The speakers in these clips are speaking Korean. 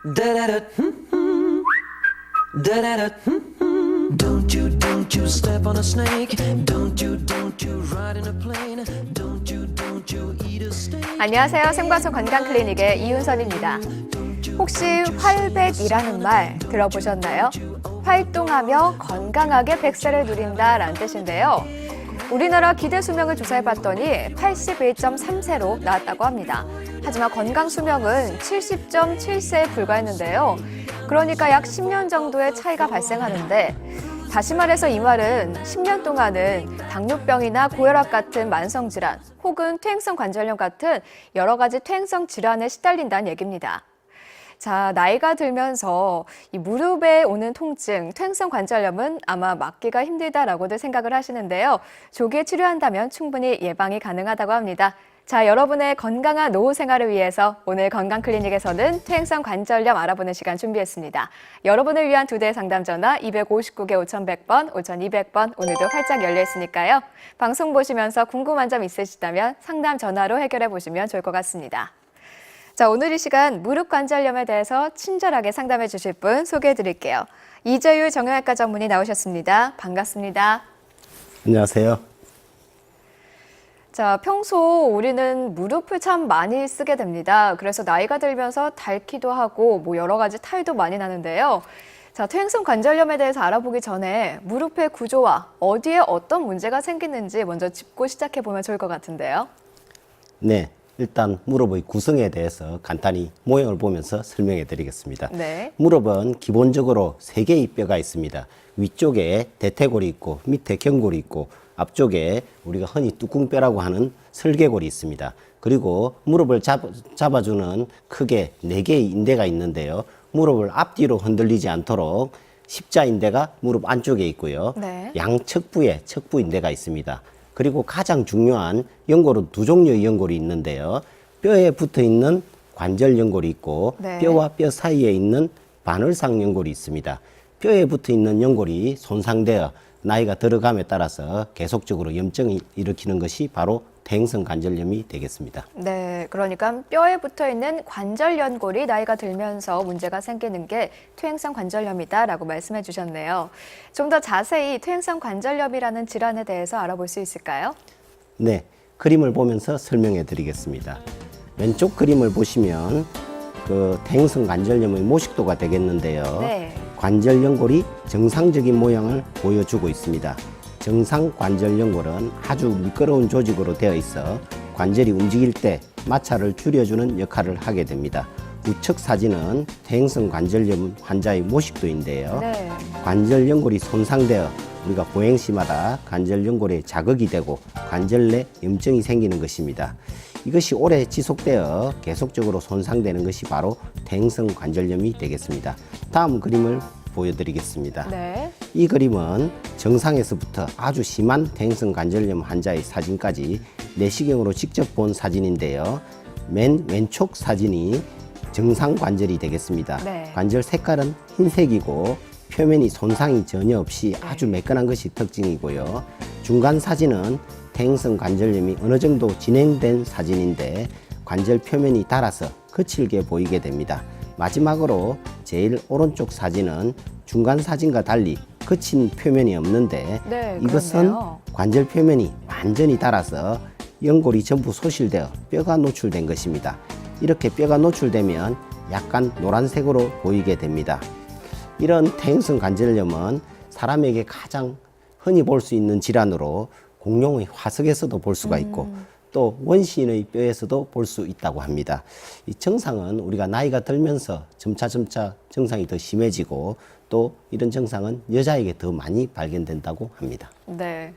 Da-da-da, da-da-da, don't you step on a snake. Don't you ride in a plane. Don't you eat a steak. 안녕하세요. 생방송 건강클리닉의 이윤선입니다. 혹시 활백이라는 말 들어보셨나요? 활동하며 건강하게 100세를 누린다라는 뜻인데요. 우리나라 기대 수명을 조사해봤더니 81.3세로 나왔다고 합니다. 하지만 건강 수명은 70.7세에 불과했는데요. 그러니까 약 10년 정도의 차이가 발생하는데, 다시 말해서 이 말은 10년 동안은 당뇨병이나 고혈압 같은 만성질환 혹은 퇴행성 관절염 같은 여러 가지 퇴행성 질환에 시달린다는 얘기입니다. 자, 나이가 들면서 이 무릎에 오는 통증, 퇴행성 관절염은 아마 막기가 힘들다라고들 생각을 하시는데요. 조기에 치료한다면 충분히 예방이 가능하다고 합니다. 자, 여러분의 건강한 노후 생활을 위해서 오늘 건강클리닉에서는 퇴행성 관절염 알아보는 시간 준비했습니다. 여러분을 위한 2대 상담 전화 259개 5100번, 5200번 오늘도 활짝 열려 있으니까요. 방송 보시면서 궁금한 점 있으시다면 상담 전화로 해결해 보시면 좋을 것 같습니다. 자, 오늘 이 시간 무릎 관절염에 대해서 친절하게 상담해 주실 분 소개해 드릴게요. 이재율 정형외과 전문의 나오셨습니다. 반갑습니다. 안녕하세요. 자, 평소 우리는 무릎을 참 많이 쓰게 됩니다. 그래서 나이가 들면서 닳기도 하고 여러 가지 탈도 많이 나는데요. 자, 퇴행성 관절염에 대해서 알아보기 전에 무릎의 구조와 어디에 어떤 문제가 생기는지 먼저 짚고 시작해 보면 좋을 것 같은데요. 네, 일단 무릎의 구성에 대해서 간단히 모형을 보면서 설명해 드리겠습니다. 네. 무릎은 기본적으로 3개의 뼈가 있습니다. 위쪽에 대퇴골이 있고 밑에 경골이 있고 앞쪽에 우리가 흔히 뚜껑뼈라고 하는 설계골이 있습니다. 그리고 무릎을 잡아주는 크게 4개의 인대가 있는데요. 무릎을 앞뒤로 흔들리지 않도록 십자인대가 무릎 안쪽에 있고요. 네. 양측부에 척부인대가 있습니다. 그리고 가장 중요한 연골은 2종류의 연골이 있는데요. 뼈에 붙어 있는 관절 연골이 있고 네. 뼈와 뼈 사이에 있는 반월상 연골이 있습니다. 뼈에 붙어 있는 연골이 손상되어 나이가 들어감에 따라서 계속적으로 염증을 일으키는 것이 바로 퇴행성 관절염이 되겠습니다. 네, 그러니까 뼈에 붙어 있는 관절 연골이 나이가 들면서 문제가 생기는 게 퇴행성 관절염이다라고 말씀해 주셨네요. 좀 더 자세히 퇴행성 관절염이라는 질환에 대해서 알아볼 수 있을까요? 네, 그림을 보면서 설명해 드리겠습니다. 왼쪽 그림을 보시면 퇴행성 관절염의 모식도가 되겠는데요. 네. 관절 연골이 정상적인 모양을 보여주고 있습니다. 정상 관절 연골은 아주 미끄러운 조직으로 되어 있어 관절이 움직일 때 마찰을 줄여주는 역할을 하게 됩니다. 우측 사진은 퇴행성 관절염 환자의 모식도인데요. 네. 관절 연골이 손상되어 우리가 보행 시마다 관절 연골에 자극이 되고 관절 내 염증이 생기는 것입니다. 이것이 오래 지속되어 계속적으로 손상되는 것이 바로 퇴행성 관절염이 되겠습니다. 다음 그림을 보여드리겠습니다. 네. 이 그림은 정상에서부터 아주 심한 퇴행성 관절염 환자의 사진까지 내시경으로 직접 본 사진인데요. 맨 왼쪽 사진이 정상 관절이 되겠습니다. 네. 관절 색깔은 흰색이고 표면이 손상이 전혀 없이 아주 매끈한 것이 특징이고요. 중간 사진은 퇴행성 관절염이 어느 정도 진행된 사진인데 관절 표면이 닳아서 거칠게 보이게 됩니다. 마지막으로 제일 오른쪽 사진은 중간 사진과 달리 거친 표면이 없는데 네, 이것은 그렇네요. 관절 표면이 완전히 닳아서 연골이 전부 소실되어 뼈가 노출된 것입니다. 이렇게 뼈가 노출되면 약간 노란색으로 보이게 됩니다. 이런 퇴행성 관절염은 사람에게 가장 흔히 볼 수 있는 질환으로 공룡의 화석에서도 볼 수가 있고 또 원시인의 뼈에서도 볼 수 있다고 합니다. 이 증상은 우리가 나이가 들면서 점차 증상이 더 심해지고 또 이런 증상은 여자에게 더 많이 발견된다고 합니다. 네.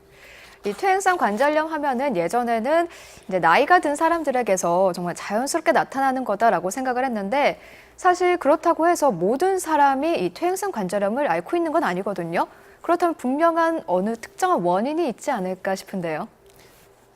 이 퇴행성 관절염 하면은 예전에는 이제 나이가 든 사람들에게서 정말 자연스럽게 나타나는 거다라고 생각을 했는데, 사실 그렇다고 해서 모든 사람이 이 퇴행성 관절염을 앓고 있는 건 아니거든요. 그렇다면 분명한 어느 특정한 원인이 있지 않을까 싶은데요.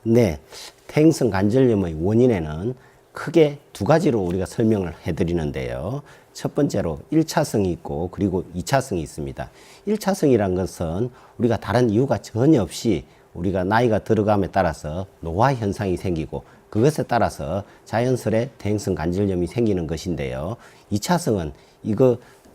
네, 퇴행성 관절염의 원인에는 크게 2가지로 우리가 설명을 해드리는데요. 첫 번째로 1차성이 있고 그리고 2차성이 있습니다. 1차성이란 것은 우리가 다른 이유가 전혀 없이 우리가 나이가 들어감에 따라서 노화 현상이 생기고 그것에 따라서 자연스레 퇴행성 관절염이 생기는 것인데요. 2차성은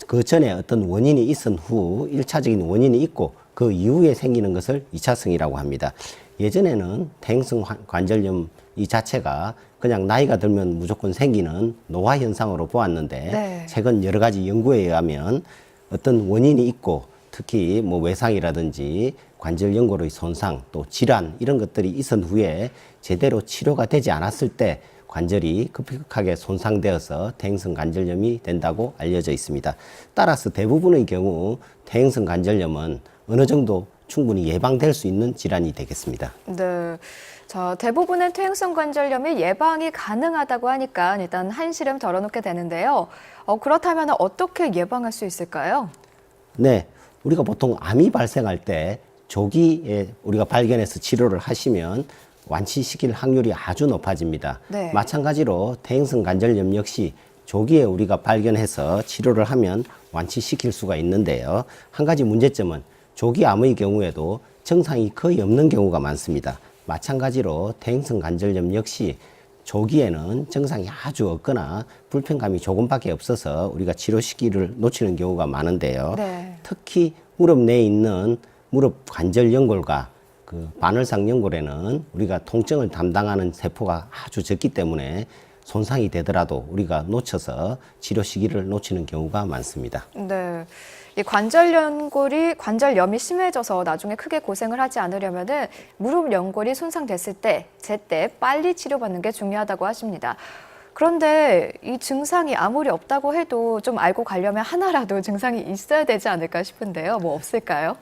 그 전에 어떤 원인이 있은 후 1차적인 원인이 있고 그 이후에 생기는 것을 2차성이라고 합니다. 예전에는 퇴행성 관절염 이 자체가 그냥 나이가 들면 무조건 생기는 노화 현상으로 보았는데 네. 최근 여러 가지 연구에 의하면 어떤 원인이 있고 특히 뭐 외상이라든지 관절 연골의 손상 또 질환 이런 것들이 있은 후에 제대로 치료가 되지 않았을 때 관절이 급격하게 손상되어서 퇴행성 관절염이 된다고 알려져 있습니다. 따라서 대부분의 경우 퇴행성 관절염은 어느 정도 충분히 예방될 수 있는 질환이 되겠습니다. 네. 자, 대부분의 퇴행성 관절염이 예방이 가능하다고 하니까 일단 한시름 덜어놓게 되는데요. 그렇다면 어떻게 예방할 수 있을까요? 네, 우리가 보통 암이 발생할 때 조기에 우리가 발견해서 치료를 하시면 완치시킬 확률이 아주 높아집니다. 네. 마찬가지로 퇴행성 관절염 역시 조기에 우리가 발견해서 치료를 하면 완치시킬 수가 있는데요. 한 가지 문제점은 조기 암의 경우에도 증상이 거의 없는 경우가 많습니다. 마찬가지로 퇴행성 관절염 역시 조기에는 증상이 아주 없거나 불편감이 조금밖에 없어서 우리가 치료 시기를 놓치는 경우가 많은데요. 네. 특히 무릎 내에 있는 무릎 관절 연골과 그 바늘상 연골에는 우리가 통증을 담당하는 세포가 아주 적기 때문에 손상이 되더라도 우리가 놓쳐서 치료 시기를 놓치는 경우가 많습니다. 네. 이 관절염이 심해져서 나중에 크게 고생을 하지 않으려면은 무릎 연골이 손상됐을 때, 제때 빨리 치료받는 게 중요하다고 하십니다. 그런데 이 증상이 아무리 없다고 해도 좀 알고 가려면 하나라도 증상이 있어야 되지 않을까 싶은데요. 뭐 없을까요?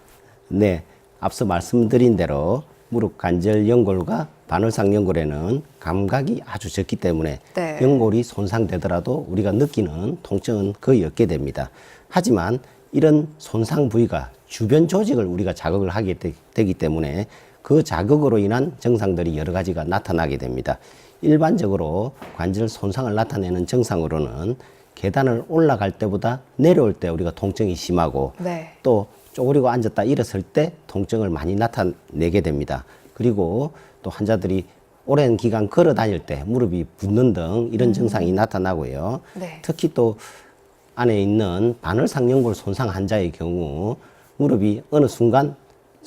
네, 앞서 말씀드린 대로 무릎 관절 연골과 바늘상 연골에는 감각이 아주 적기 때문에 네. 연골이 손상되더라도 우리가 느끼는 통증은 거의 없게 됩니다. 하지만 이런 손상 부위가 주변 조직을 우리가 자극을 하게 되기 때문에 그 자극으로 인한 증상들이 여러 가지가 나타나게 됩니다. 일반적으로 관절 손상을 나타내는 증상으로는 계단을 올라갈 때보다 내려올 때 우리가 통증이 심하고 네. 또 쪼그리고 앉았다 일었을 때 통증을 많이 나타내게 됩니다. 그리고 또 환자들이 오랜 기간 걸어 다닐 때 무릎이 붓는 등 이런 증상이 나타나고요. 네. 특히 또 안에 있는 바늘상 연골 손상 환자의 경우 무릎이 어느 순간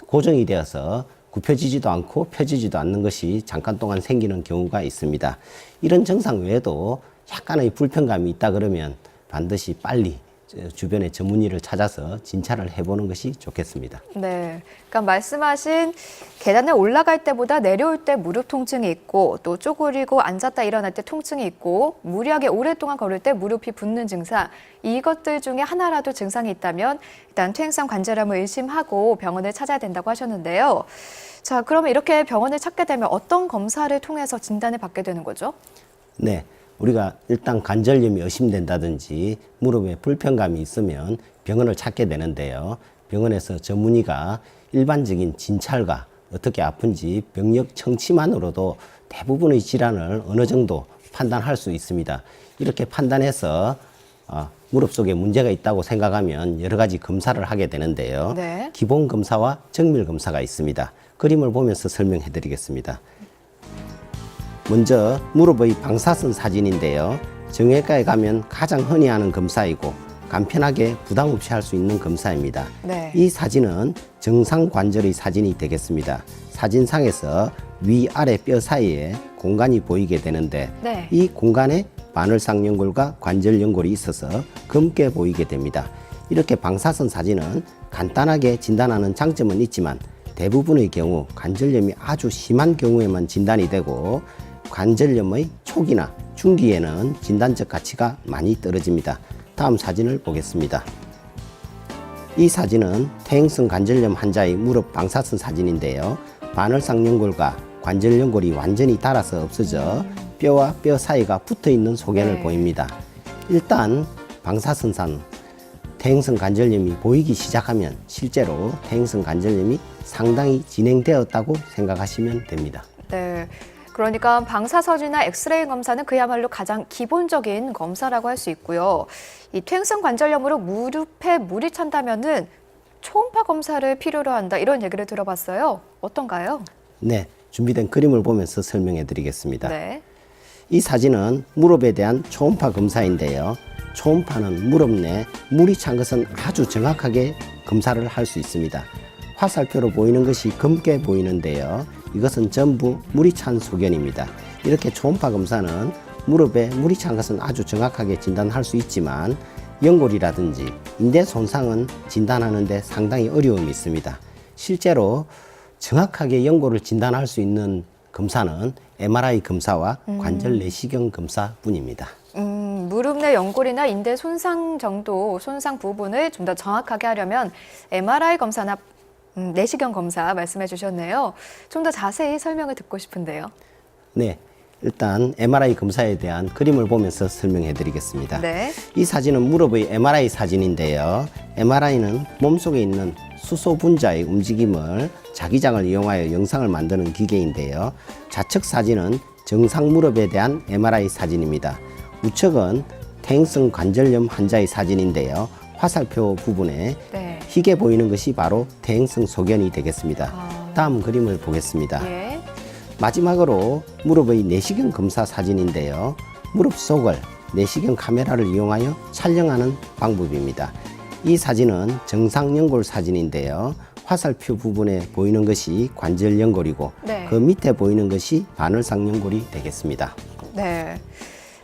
고정이 되어서 굽혀지지도 않고 펴지지도 않는 것이 잠깐 동안 생기는 경우가 있습니다. 이런 증상 외에도 약간의 불편감이 있다 그러면 반드시 빨리 주변의 전문의를 찾아서 진찰을 해보는 것이 좋겠습니다. 네. 그러니까 말씀하신 계단에 올라갈 때보다 내려올 때 무릎 통증이 있고 또 쪼그리고 앉았다 일어날 때 통증이 있고 무리하게 오랫동안 걸을 때 무릎이 붓는 증상 이것들 중에 하나라도 증상이 있다면 일단 퇴행성 관절염을 의심하고 병원을 찾아야 된다고 하셨는데요. 자, 그러면 이렇게 병원을 찾게 되면 어떤 검사를 통해서 진단을 받게 되는 거죠? 네. 우리가 일단 관절염이 의심된다든지 무릎에 불편감이 있으면 병원을 찾게 되는데요. 병원에서 전문의가 일반적인 진찰과 어떻게 아픈지 병력 청취만으로도 대부분의 질환을 어느 정도 판단할 수 있습니다. 이렇게 판단해서 무릎 속에 문제가 있다고 생각하면 여러 가지 검사를 하게 되는데요. 네. 기본 검사와 정밀 검사가 있습니다. 그림을 보면서 설명해 드리겠습니다. 먼저 무릎의 방사선 사진인데요. 정형외과에 가면 가장 흔히 하는 검사이고 간편하게 부담 없이 할 수 있는 검사입니다. 네. 이 사진은 정상 관절의 사진이 되겠습니다. 사진상에서 위아래 뼈 사이에 공간이 보이게 되는데 네. 이 공간에 바늘상 연골과 관절 연골이 있어서 검게 보이게 됩니다. 이렇게 방사선 사진은 간단하게 진단하는 장점은 있지만 대부분의 경우 관절염이 아주 심한 경우에만 진단이 되고 관절염의 초기나 중기에는 진단적 가치가 많이 떨어집니다. 다음 사진을 보겠습니다. 이 사진은 퇴행성 관절염 환자의 무릎 방사선 사진인데요. 바늘상 연골과 관절 연골이 완전히 닳아서 없어져 뼈와 뼈 사이가 붙어 있는 소견을 네. 보입니다. 일단 방사선상 퇴행성 관절염이 보이기 시작하면 실제로 퇴행성 관절염이 상당히 진행되었다고 생각하시면 됩니다. 네. 그러니까 방사선이나 엑스레이 검사는 그야말로 가장 기본적인 검사라고 할 수 있고요. 이 퇴행성 관절염으로 무릎에 물이 찬다면은 초음파 검사를 필요로 한다 이런 얘기를 들어봤어요. 어떤가요? 네, 준비된 그림을 보면서 설명해 드리겠습니다. 네. 이 사진은 무릎에 대한 초음파 검사인데요. 초음파는 무릎 내 물이 찬 것은 아주 정확하게 검사를 할 수 있습니다. 화살표로 보이는 것이 검게 보이는데요. 이것은 전부 물이 찬 소견입니다. 이렇게 초음파 검사는 무릎에 물이 찬 것은 아주 정확하게 진단할 수 있지만 연골이라든지 인대 손상은 진단하는 데 상당히 어려움이 있습니다. 실제로 정확하게 연골을 진단할 수 있는 검사는 MRI 검사와 관절 내시경 검사뿐입니다. 무릎 내 연골이나 인대 손상 정도, 손상 부분을 좀 더 정확하게 하려면 MRI 검사나 내시경 검사 말씀해 주셨네요. 좀 더 자세히 설명을 듣고 싶은데요. 네, 일단 MRI 검사에 대한 그림을 보면서 설명해 드리겠습니다. 네. 이 사진은 무릎의 MRI 사진인데요. MRI는 몸속에 있는 수소 분자의 움직임을 자기장을 이용하여 영상을 만드는 기계인데요. 좌측 사진은 정상 무릎에 대한 MRI 사진입니다. 우측은 퇴행성 관절염 환자의 사진인데요. 화살표 부분에 네. 희게 보이는 것이 바로 퇴행성 소견이 되겠습니다. 다음 그림을 보겠습니다. 예. 마지막으로 무릎의 내시경 검사 사진인데요. 무릎 속을 내시경 카메라를 이용하여 촬영하는 방법입니다. 이 사진은 정상 연골 사진인데요. 화살표 부분에 보이는 것이 관절 연골이고 네. 그 밑에 보이는 것이 바늘상 연골이 되겠습니다. 네.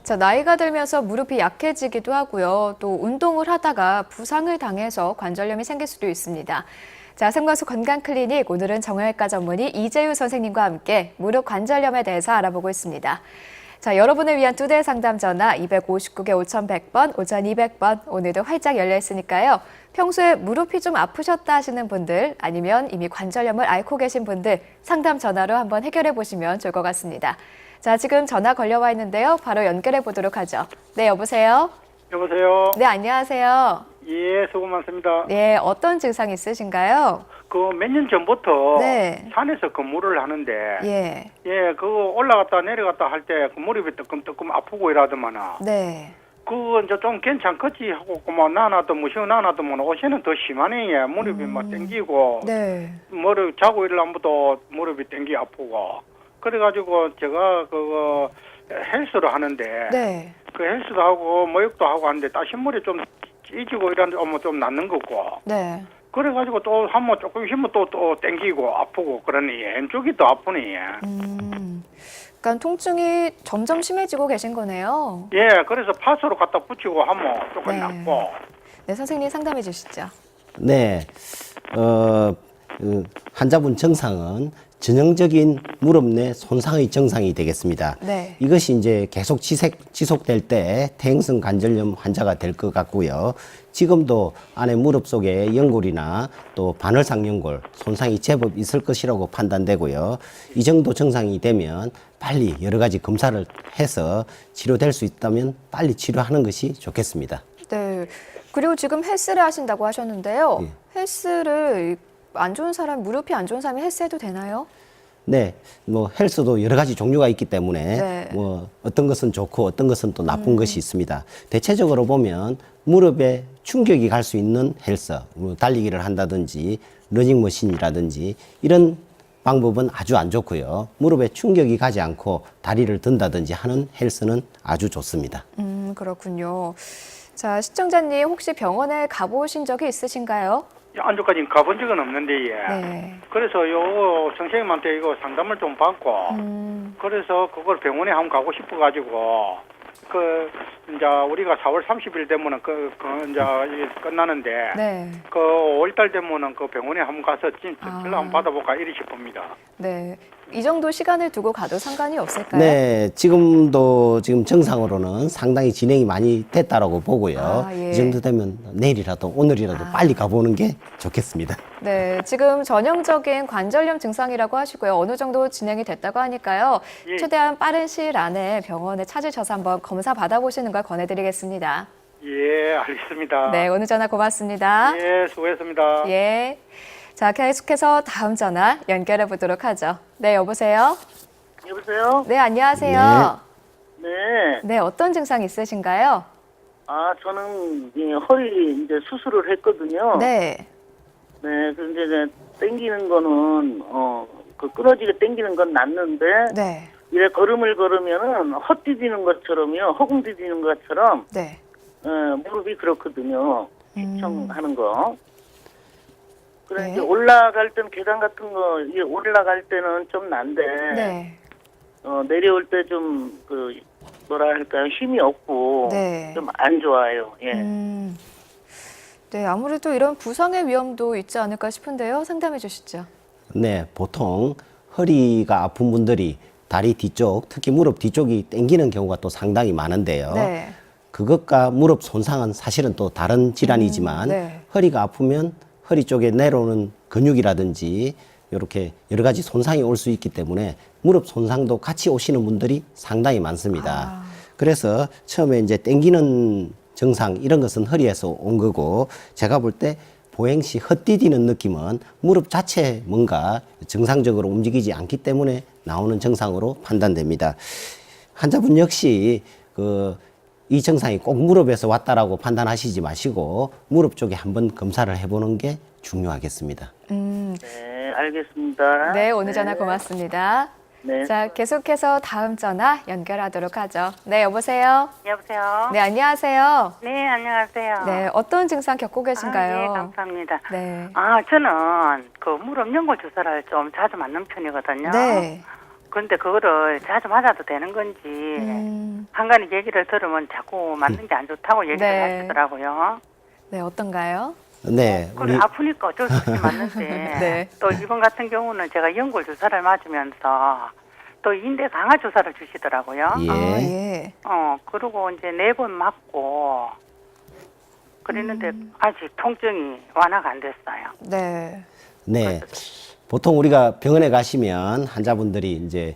자, 나이가 들면서 무릎이 약해지기도 하고요. 또 운동을 하다가 부상을 당해서 관절염이 생길 수도 있습니다. 자, 생과수 건강클리닉 오늘은 정형외과 전문의 이재유 선생님과 함께 무릎 관절염에 대해서 알아보고 있습니다. 자, 여러분을 위한 2대 상담 전화 259개 5100번, 5200번 오늘도 활짝 열려 있으니까요. 평소에 무릎이 좀 아프셨다 하시는 분들 아니면 이미 관절염을 앓고 계신 분들 상담 전화로 한번 해결해 보시면 좋을 것 같습니다. 자, 지금 전화 걸려와 있는데요. 바로 연결해 보도록 하죠. 네, 여보세요? 여보세요. 네, 안녕하세요. 예, 수고 많습니다. 네, 어떤 증상 있으신가요? 그 몇 년 전부터 네. 산에서 근무를 하는데 예. 그 올라갔다 내려갔다 할 때 그 무릎이 뜨끔뜨끔 아프고 이러더만은 네. 그거 이제 좀 괜찮겠지 하고 그만 나나도 무시고 나나도만 옷에는 더 심하네. 예. 무릎이 막 땡기고 네. 무릎 자고 일어나면도 무릎이 땡기 아프고 그래가지고 제가 그거 헬스를 하는데 네. 그 헬스도 하고 모욕도 하고 하는데 따신물이 좀 찌지고 이런 좀 낫는 거고 네. 그래가지고 또 한번 조금 쉬면 또 땡기고 아프고 그러니 왼쪽이 또 아프니. 그러니까 통증이 점점 심해지고 계신 거네요. 예, 그래서 파스로 갖다 붙이고 하면 조금 네. 낫고. 네, 선생님 상담해 주시죠. 네, 환자분 증상은 전형적인 무릎 내 손상의 증상이 되겠습니다. 네. 이것이 이제 계속 지속될 때 퇴행성 관절염 환자가 될 것 같고요. 지금도 안에 무릎 속에 연골이나 또 바늘상 연골 손상이 제법 있을 것이라고 판단되고요. 이 정도 증상이 되면 빨리 여러 가지 검사를 해서 치료될 수 있다면 빨리 치료하는 것이 좋겠습니다. 네. 그리고 지금 헬스를 하신다고 하셨는데요. 예. 헬스를 안 좋은 사람, 무릎이 안 좋은 사람이 헬스해도 되나요? 네, 뭐 헬스도 여러 가지 종류가 있기 때문에 네. 뭐 어떤 것은 좋고 어떤 것은 또 나쁜 것이 있습니다. 대체적으로 보면 무릎에 충격이 갈 수 있는 헬스, 뭐 달리기를 한다든지 러닝머신이라든지 이런 방법은 아주 안 좋고요. 무릎에 충격이 가지 않고 다리를 든다든지 하는 헬스는 아주 좋습니다. 그렇군요. 자, 시청자님 혹시 병원에 가보신 적이 있으신가요? 안쪽까지 가본 적은 없는데 예. 네. 그래서 요 선생님한테 이거 상담을 좀 받고 그래서 그걸 병원에 한번 가고 싶어가지고 그 이제 우리가 4월 30일 되면은 그 이제 이게 끝나는데 네. 그 5월달 되면은 그 병원에 한번 가서 진짜 아. 진료 한번 받아볼까 이리 싶습니다. 네. 이 정도 시간을 두고 가도 상관이 없을까요? 네, 지금도 지금 정상으로는 상당히 진행이 많이 됐다라고 보고요. 아, 예. 이 정도 되면 내일이라도 오늘이라도 빨리 가보는 게 좋겠습니다. 네, 지금 전형적인 관절염 증상이라고 하시고요. 어느 정도 진행이 됐다고 하니까요. 예. 최대한 빠른 시일 안에 병원에 찾으셔서 한번 검사 받아보시는 걸 권해드리겠습니다. 예, 알겠습니다. 네, 오늘 전화 고맙습니다. 예, 수고했습니다. 예. 자, 계속해서 다음 전화 연결해 보도록 하죠. 네, 여보세요? 여보세요? 네, 안녕하세요. 네. 네, 어떤 증상 있으신가요? 아, 저는 허리 이제 수술을 했거든요. 네. 네, 그런데 이제 땡기는 거는 그 끊어지게 당기는 건 낫는데 네. 이래 걸음을 걸으면은 헛디디는 것처럼요, 허공 디디는 것처럼 네. 무릎이 그렇거든요. 휘청하는 거. 그래 네. 이제 올라갈 때는 계단 같은 거 이게 올라갈 때는 좀 난데 네. 내려올 때 좀 그 뭐라 할까요, 힘이 없고 네. 좀 안 좋아요. 예. 네, 아무래도 이런 부상의 위험도 있지 않을까 싶은데요. 상담해 주시죠. 네, 보통 허리가 아픈 분들이 다리 뒤쪽, 특히 무릎 뒤쪽이 당기는 경우가 또 상당히 많은데요. 네. 그것과 무릎 손상은 사실은 또 다른 질환이지만 네. 허리가 아프면 허리 쪽에 내려오는 근육이라든지 이렇게 여러 가지 손상이 올 수 있기 때문에 무릎 손상도 같이 오시는 분들이 상당히 많습니다. 그래서 처음에 이제 당기는 증상 이런 것은 허리에서 온 거고, 제가 볼 때 보행 시 헛디디는 느낌은 무릎 자체에 뭔가 정상적으로 움직이지 않기 때문에 나오는 증상으로 판단됩니다. 환자분 역시 이 증상이 꼭 무릎에서 왔다라고 판단하시지 마시고 무릎 쪽에 한번 검사를 해보는 게 중요하겠습니다. 네, 알겠습니다. 네, 오늘 전화 고맙습니다. 네. 자, 계속해서 다음 전화 연결하도록 하죠. 네, 여보세요? 여보세요? 네, 안녕하세요. 네, 안녕하세요. 네, 어떤 증상 겪고 계신가요? 네, 감사합니다. 네. 저는 그 무릎 연골 주사를 좀 자주 맞는 편이거든요. 네. 그런데 그거를 자주 맞아도 되는 건지 한간히 얘기를 들으면 자꾸 맞는 게 안 좋다고 얘기를 네. 하시더라고요. 네, 어떤가요? 네, 그래 아프니까 어쩔 수 없이 맞는데 네. 또 이번 같은 경우는 제가 연골 주사를 맞으면서 또 인대 강화 주사를 주시더라고요. 예. 아, 예. 그리고 이제 4번 맞고 그랬는데 아직 통증이 완화가 안 됐어요. 네. 네. 보통 우리가 병원에 가시면 환자분들이 이제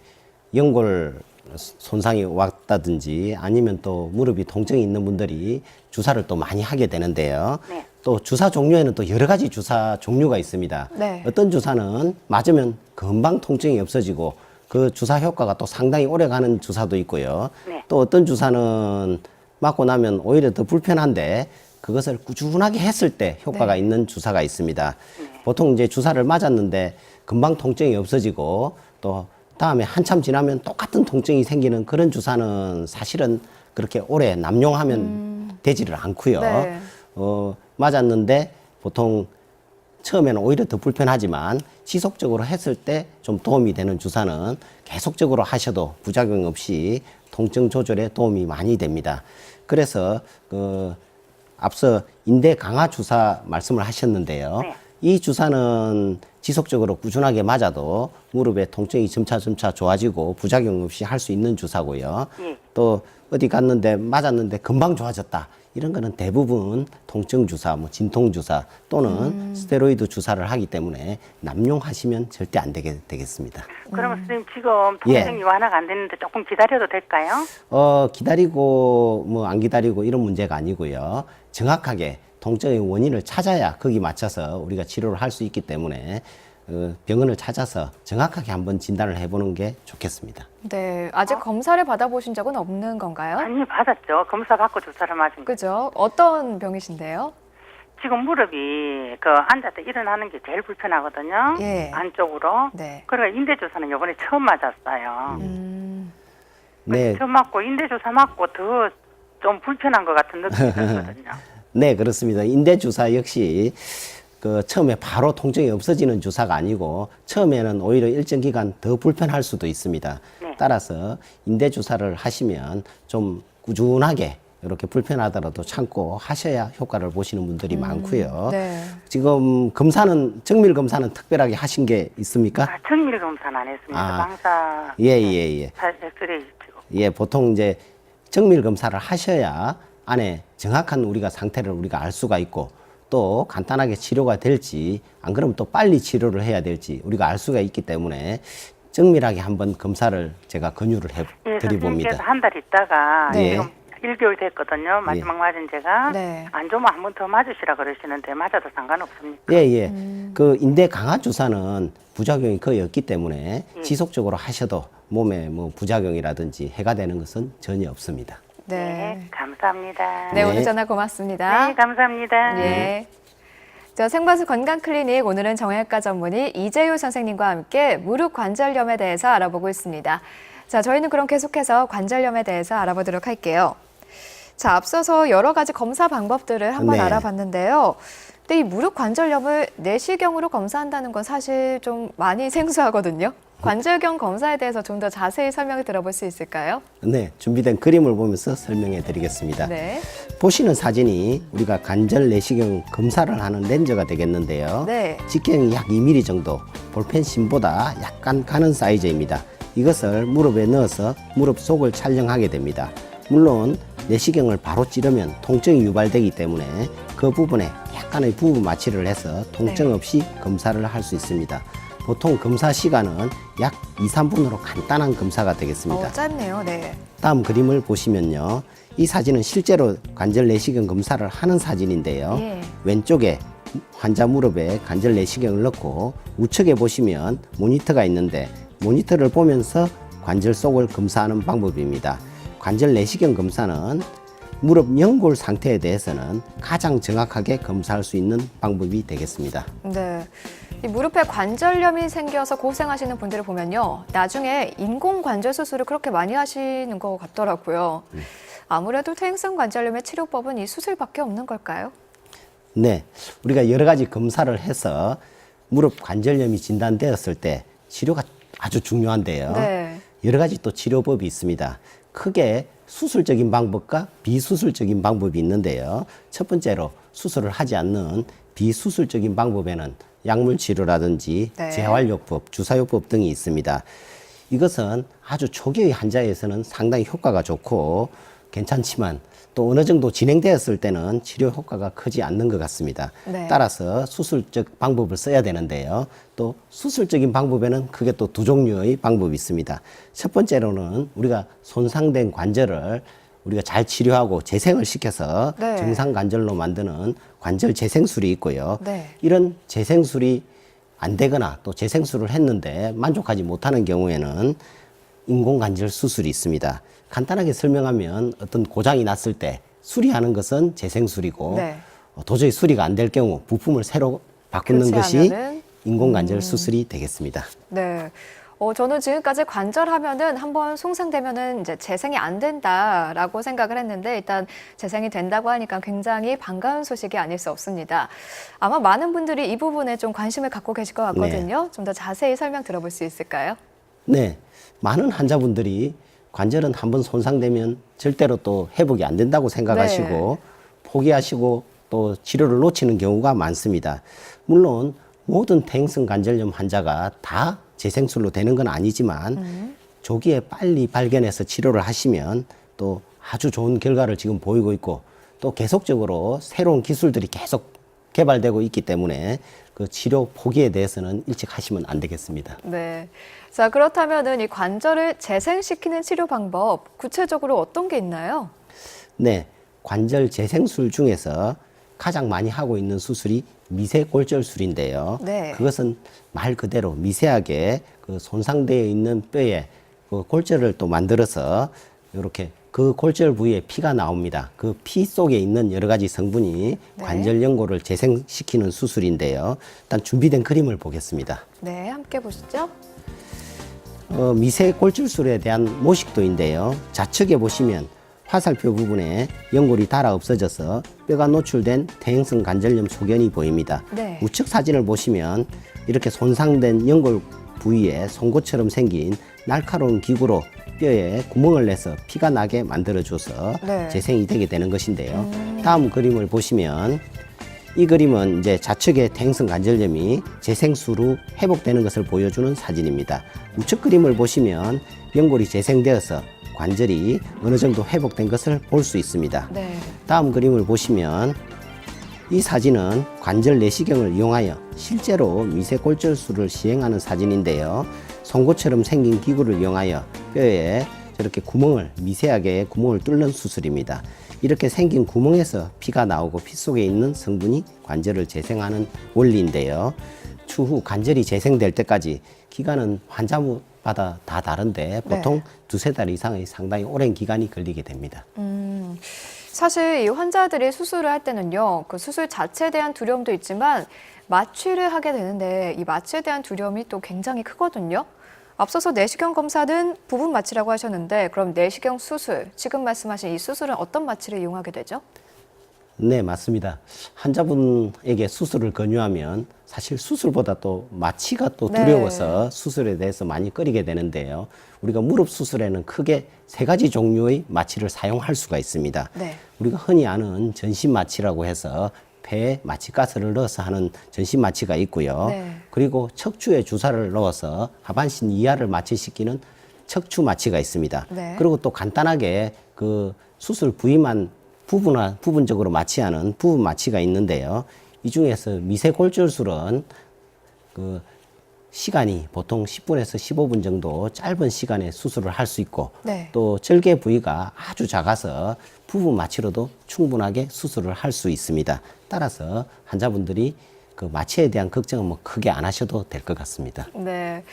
연골 손상이 왔다든지 아니면 또 무릎이 통증이 있는 분들이 주사를 또 많이 하게 되는데요. 네. 또 주사 종류에는 또 여러 가지 주사 종류가 있습니다. 네. 어떤 주사는 맞으면 금방 통증이 없어지고 그 주사 효과가 또 상당히 오래 가는 주사도 있고요. 네. 또 어떤 주사는 맞고 나면 오히려 더 불편한데 그것을 꾸준하게 했을 때 효과가 네. 있는 주사가 있습니다. 보통 이제 주사를 맞았는데 금방 통증이 없어지고 또 다음에 한참 지나면 똑같은 통증이 생기는 그런 주사는 사실은 그렇게 오래 남용하면 되지를 않고요. 네. 맞았는데 보통 처음에는 오히려 더 불편하지만 지속적으로 했을 때 좀 도움이 되는 주사는 계속적으로 하셔도 부작용 없이 통증 조절에 도움이 많이 됩니다. 그래서 앞서 인대 강화 주사 말씀을 하셨는데요. 네. 이 주사는 지속적으로 꾸준하게 맞아도 무릎의 통증이 점차 좋아지고 부작용 없이 할 수 있는 주사고요. 예. 또 어디 갔는데 맞았는데 금방 좋아졌다. 이런 거는 대부분 통증 주사, 뭐 진통 주사 또는 스테로이드 주사를 하기 때문에 남용하시면 절대 안 되겠습니다. 그러면 선생님 지금 예. 통증이 완화가 안 됐는데 조금 기다려도 될까요? 기다리고 뭐 안 기다리고 이런 문제가 아니고요. 정확하게 통증의 원인을 찾아야 거기 맞춰서 우리가 치료를 할 수 있기 때문에 병원을 찾아서 정확하게 한번 진단을 해보는 게 좋겠습니다. 네, 아직 검사를 받아보신 적은 없는 건가요? 아니 받았죠. 검사 받고 주사를 맞은 거. 그죠? 어떤 병이신데요? 지금 무릎이 그 앉을 때 일어나는 게 제일 불편하거든요. 예. 안쪽으로. 네. 그러니까 인대 주사는 이번에 처음 맞았어요. 네, 처음 맞고 인대 주사 맞고 더 좀 불편한 것 같은 느낌이 들거든요. 네, 그렇습니다. 인대 주사 역시 처음에 바로 통증이 없어지는 주사가 아니고 처음에는 오히려 일정 기간 더 불편할 수도 있습니다. 네. 따라서 인대 주사를 하시면 좀 꾸준하게 이렇게 불편하더라도 참고 하셔야 효과를 보시는 분들이 많고요. 네. 지금 정밀 검사는 특별하게 하신 게 있습니까? 정밀 검사는 안 했습니다. 아. 방사 예. 엑스레이 찍고. 예, 보통 이제 정밀 검사를 하셔야 안에 정확한 우리가 상태를 우리가 알 수가 있고 또 간단하게 치료가 될지 안 그러면 또 빨리 치료를 해야 될지 우리가 알 수가 있기 때문에 정밀하게 한번 검사를 제가 권유를 예, 해드려봅니다. 선생님께서 한 달 있다가 네. 지금 1개월 됐거든요. 마지막 맞은 제가. 네. 안 좋으면 한 번 더 맞으시라 그러시는데 맞아도 상관없습니까? 예. 그 인대 강화 주사는 부작용이 거의 없기 때문에 지속적으로 하셔도 몸에 뭐 부작용이라든지 해가 되는 것은 전혀 없습니다. 네, 감사합니다. 네, 네. 오늘 전화 고맙습니다. 네, 감사합니다. 예. 자, 생방송 건강클리닉 오늘은 정형외과 전문의 이재효 선생님과 함께 무릎 관절염에 대해서 알아보고 있습니다. 자, 저희는 그럼 계속해서 관절염에 대해서 알아보도록 할게요. 자, 앞서서 여러 가지 검사 방법들을 한번 네. 알아봤는데요. 근데 이 무릎 관절염을 내시경으로 검사한다는 건 사실 좀 많이 생소하거든요. 관절경 검사에 대해서 좀 더 자세히 설명을 들어볼 수 있을까요? 네, 준비된 그림을 보면서 설명해 드리겠습니다. 네. 보시는 사진이 우리가 관절 내시경 검사를 하는 렌즈가 되겠는데요. 네. 직경이 약 2mm 정도, 볼펜 심보다 약간 가는 사이즈입니다. 이것을 무릎에 넣어서 무릎 속을 촬영하게 됩니다. 물론 내시경을 바로 찌르면 통증이 유발되기 때문에 그 부분에 약간의 부분 마취를 해서 통증 없이 검사를 할 수 있습니다. 보통 검사 시간은 약 2, 3분으로 간단한 검사가 되겠습니다. 짧네요. 네. 다음 그림을 보시면요. 이 사진은 실제로 관절 내시경 검사를 하는 사진인데요. 예. 왼쪽에 환자 무릎에 관절 내시경을 넣고 우측에 보시면 모니터가 있는데 모니터를 보면서 관절 속을 검사하는 방법입니다. 관절 내시경 검사는 무릎 연골 상태에 대해서는 가장 정확하게 검사할 수 있는 방법이 되겠습니다. 네. 이 무릎에 관절염이 생겨서 고생하시는 분들을 보면요. 나중에 인공관절 수술을 그렇게 많이 하시는 것 같더라고요. 아무래도 퇴행성 관절염의 치료법은 이 수술밖에 없는 걸까요? 네. 우리가 여러 가지 검사를 해서 무릎 관절염이 진단되었을 때 치료가 아주 중요한데요. 네. 여러 가지 또 치료법이 있습니다. 크게 수술적인 방법과 비수술적인 방법이 있는데요. 첫 번째로 수술을 하지 않는 비수술적인 방법에는 약물 치료라든지 네. 재활요법, 주사요법 등이 있습니다. 이것은 아주 초기의 환자에서는 상당히 효과가 좋고 괜찮지만 또 어느 정도 진행되었을 때는 치료 효과가 크지 않는 것 같습니다. 네. 따라서 수술적 방법을 써야 되는데요. 또 수술적인 방법에는 크게 또 두 종류의 방법이 있습니다. 첫 번째로는 우리가 손상된 관절을 우리가 잘 치료하고 재생을 시켜서 네. 정상 관절로 만드는 관절 재생술이 있고요. 네. 이런 재생술이 안 되거나 또 재생술을 했는데 만족하지 못하는 경우에는 인공관절 수술이 있습니다. 간단하게 설명하면 어떤 고장이 났을 때 수리하는 것은 재생술이고 네. 도저히 수리가 안 될 경우 부품을 새로 바꾸는 것이 교체하면은? 인공관절 수술이 되겠습니다. 네. 저는 지금까지 관절하면은 한번 손상되면은 이제 재생이 안 된다라고 생각을 했는데 일단 재생이 된다고 하니까 굉장히 반가운 소식이 아닐 수 없습니다. 아마 많은 분들이 이 부분에 좀 관심을 갖고 계실 것 같거든요. 좀 더 자세히 설명 들어볼 수 있을까요? 네. 많은 환자분들이 관절은 한번 손상되면 절대로 또 회복이 안 된다고 생각하시고 포기하시고 또 치료를 놓치는 경우가 많습니다. 물론 모든 퇴행성 관절염 환자가 다 재생술로 되는 건 아니지만 조기에 빨리 발견해서 치료를 하시면 또 아주 좋은 결과를 지금 보이고 있고 또 계속적으로 새로운 기술들이 계속 개발되고 있기 때문에 그 치료 포기에 대해서는 일찍 하시면 안 되겠습니다. 네. 자, 그렇다면은 이 관절을 재생시키는 치료 방법 구체적으로 어떤 게 있나요? 네, 관절 재생술 중에서 가장 많이 하고 있는 수술이 미세골절술인데요. 네. 그것은 말 그대로 미세하게 그 손상되어 있는 뼈에 그 골절을 또 만들어서 이렇게 그 골절 부위에 피가 나옵니다. 그 피 속에 있는 여러 가지 성분이 관절 연골을 재생시키는 수술인데요. 일단 준비된 그림을 보겠습니다. 네, 함께 보시죠. 미세골절술에 대한 모식도인데요. 좌측에 보시면 화살표 부분에 연골이 닳아 없어져서 뼈가 노출된 퇴행성 관절염 소견이 보입니다. 네. 우측 사진을 보시면 이렇게 손상된 연골 부위에 송곳처럼 생긴 날카로운 기구로 뼈에 구멍을 내서 피가 나게 만들어줘서 네. 재생이 되게 되는 것인데요. 다음 그림을 보시면 이 그림은 이제 좌측의 퇴행성 관절염이 재생술 후 회복되는 것을 보여주는 사진입니다. 우측 그림을 보시면 연골이 재생되어서 관절이 어느 정도 회복된 것을 볼 수 있습니다. 네. 다음 그림을 보시면 이 사진은 관절 내시경을 이용하여 실제로 미세골절술을 시행하는 사진인데요. 송곳처럼 생긴 기구를 이용하여 뼈에 저렇게 미세하게 구멍을 뚫는 수술입니다. 이렇게 생긴 구멍에서 피가 나오고 피 속에 있는 성분이 관절을 재생하는 원리인데요. 추후 관절이 재생될 때까지 기간은 환자마다 다 다른데 보통 두세 달 이상의 상당히 오랜 기간이 걸리게 됩니다. 사실 이 환자들이 수술을 할 때는요, 그 수술 자체에 대한 두려움도 있지만 마취를 하게 되는데 이 마취에 대한 두려움이 또 굉장히 크거든요. 앞서서 내시경 검사는 부분 마취라고 하셨는데 그럼 내시경 수술, 지금 말씀하신 이 수술은 어떤 마취를 이용하게 되죠? 네, 맞습니다. 환자분에게 수술을 권유하면 사실 수술보다 또 마취가 또 두려워서 수술에 대해서 많이 꺼리게 되는데요. 우리가 무릎 수술에는 크게 3가지 종류의 마취를 사용할 수가 있습니다. 우리가 흔히 아는 전신 마취라고 해서 폐에 마취가스를 넣어서 하는 전신 마취가 있고요. 그리고 척추에 주사를 넣어서 하반신 이하를 마취시키는 척추 마취가 있습니다. 그리고 또 간단하게 그 수술 부위만 부분적으로 마취하는 부분 마취가 있는데요. 이 중에서 미세골절술은 그 시간이 보통 10분에서 15분 정도 짧은 시간에 수술을 할 수 있고 또 절개 부위가 아주 작아서 부분 마취로도 충분하게 수술을 할 수 있습니다. 따라서 환자분들이 그 마취에 대한 걱정은 뭐 크게 안 하셔도 될 것 같습니다. 네.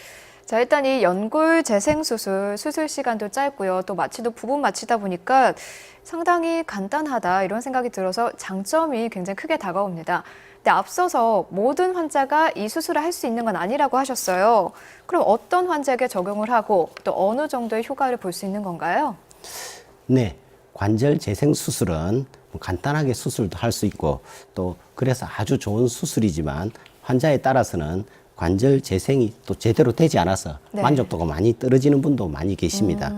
자, 일단 이 연골 재생 수술 시간도 짧고요. 또 마취도 부분 마취다 보니까 상당히 간단하다 이런 생각이 들어서 장점이 굉장히 크게 다가옵니다. 근데 앞서서 모든 환자가 이 수술을 할 수 있는 건 아니라고 하셨어요. 그럼 어떤 환자에게 적용을 하고 또 어느 정도의 효과를 볼 수 있는 건가요? 네. 관절 재생 수술은 간단하게 수술도 할 수 있고 또 그래서 아주 좋은 수술이지만 환자에 따라서는 관절 재생이 또 제대로 되지 않아서 만족도가 많이 떨어지는 분도 많이 계십니다.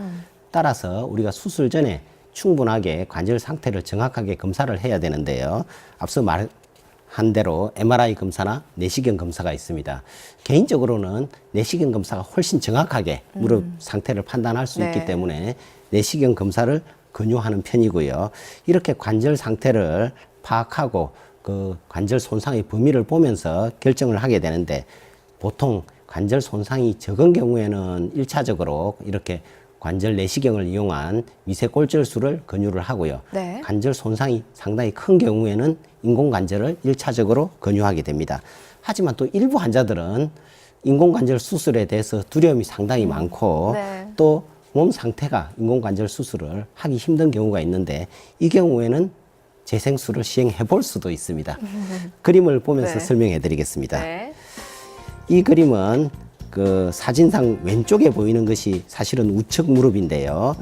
따라서 우리가 수술 전에 충분하게 관절 상태를 정확하게 검사를 해야 되는데요. 앞서 말한 대로 MRI 검사나 내시경 검사가 있습니다. 개인적으로는 내시경 검사가 훨씬 정확하게 무릎 상태를 판단할 수 있기 때문에 내시경 검사를 권유하는 편이고요. 이렇게 관절 상태를 파악하고 그 관절 손상의 범위를 보면서 결정을 하게 되는데 보통 관절 손상이 적은 경우에는 1차적으로 이렇게 관절 내시경을 이용한 미세골절술을 권유를 하고요. 관절 손상이 상당히 큰 경우에는 인공관절을 1차적으로 권유하게 됩니다. 하지만 또 일부 환자들은 인공관절 수술에 대해서 두려움이 상당히 많고 또 몸 상태가 인공관절 수술을 하기 힘든 경우가 있는데 이 경우에는 재생술을 시행해 볼 수도 있습니다. 그림을 보면서 설명해 드리겠습니다. 이 그림은 그 사진상 왼쪽에 보이는 것이 사실은 우측 무릎인데요.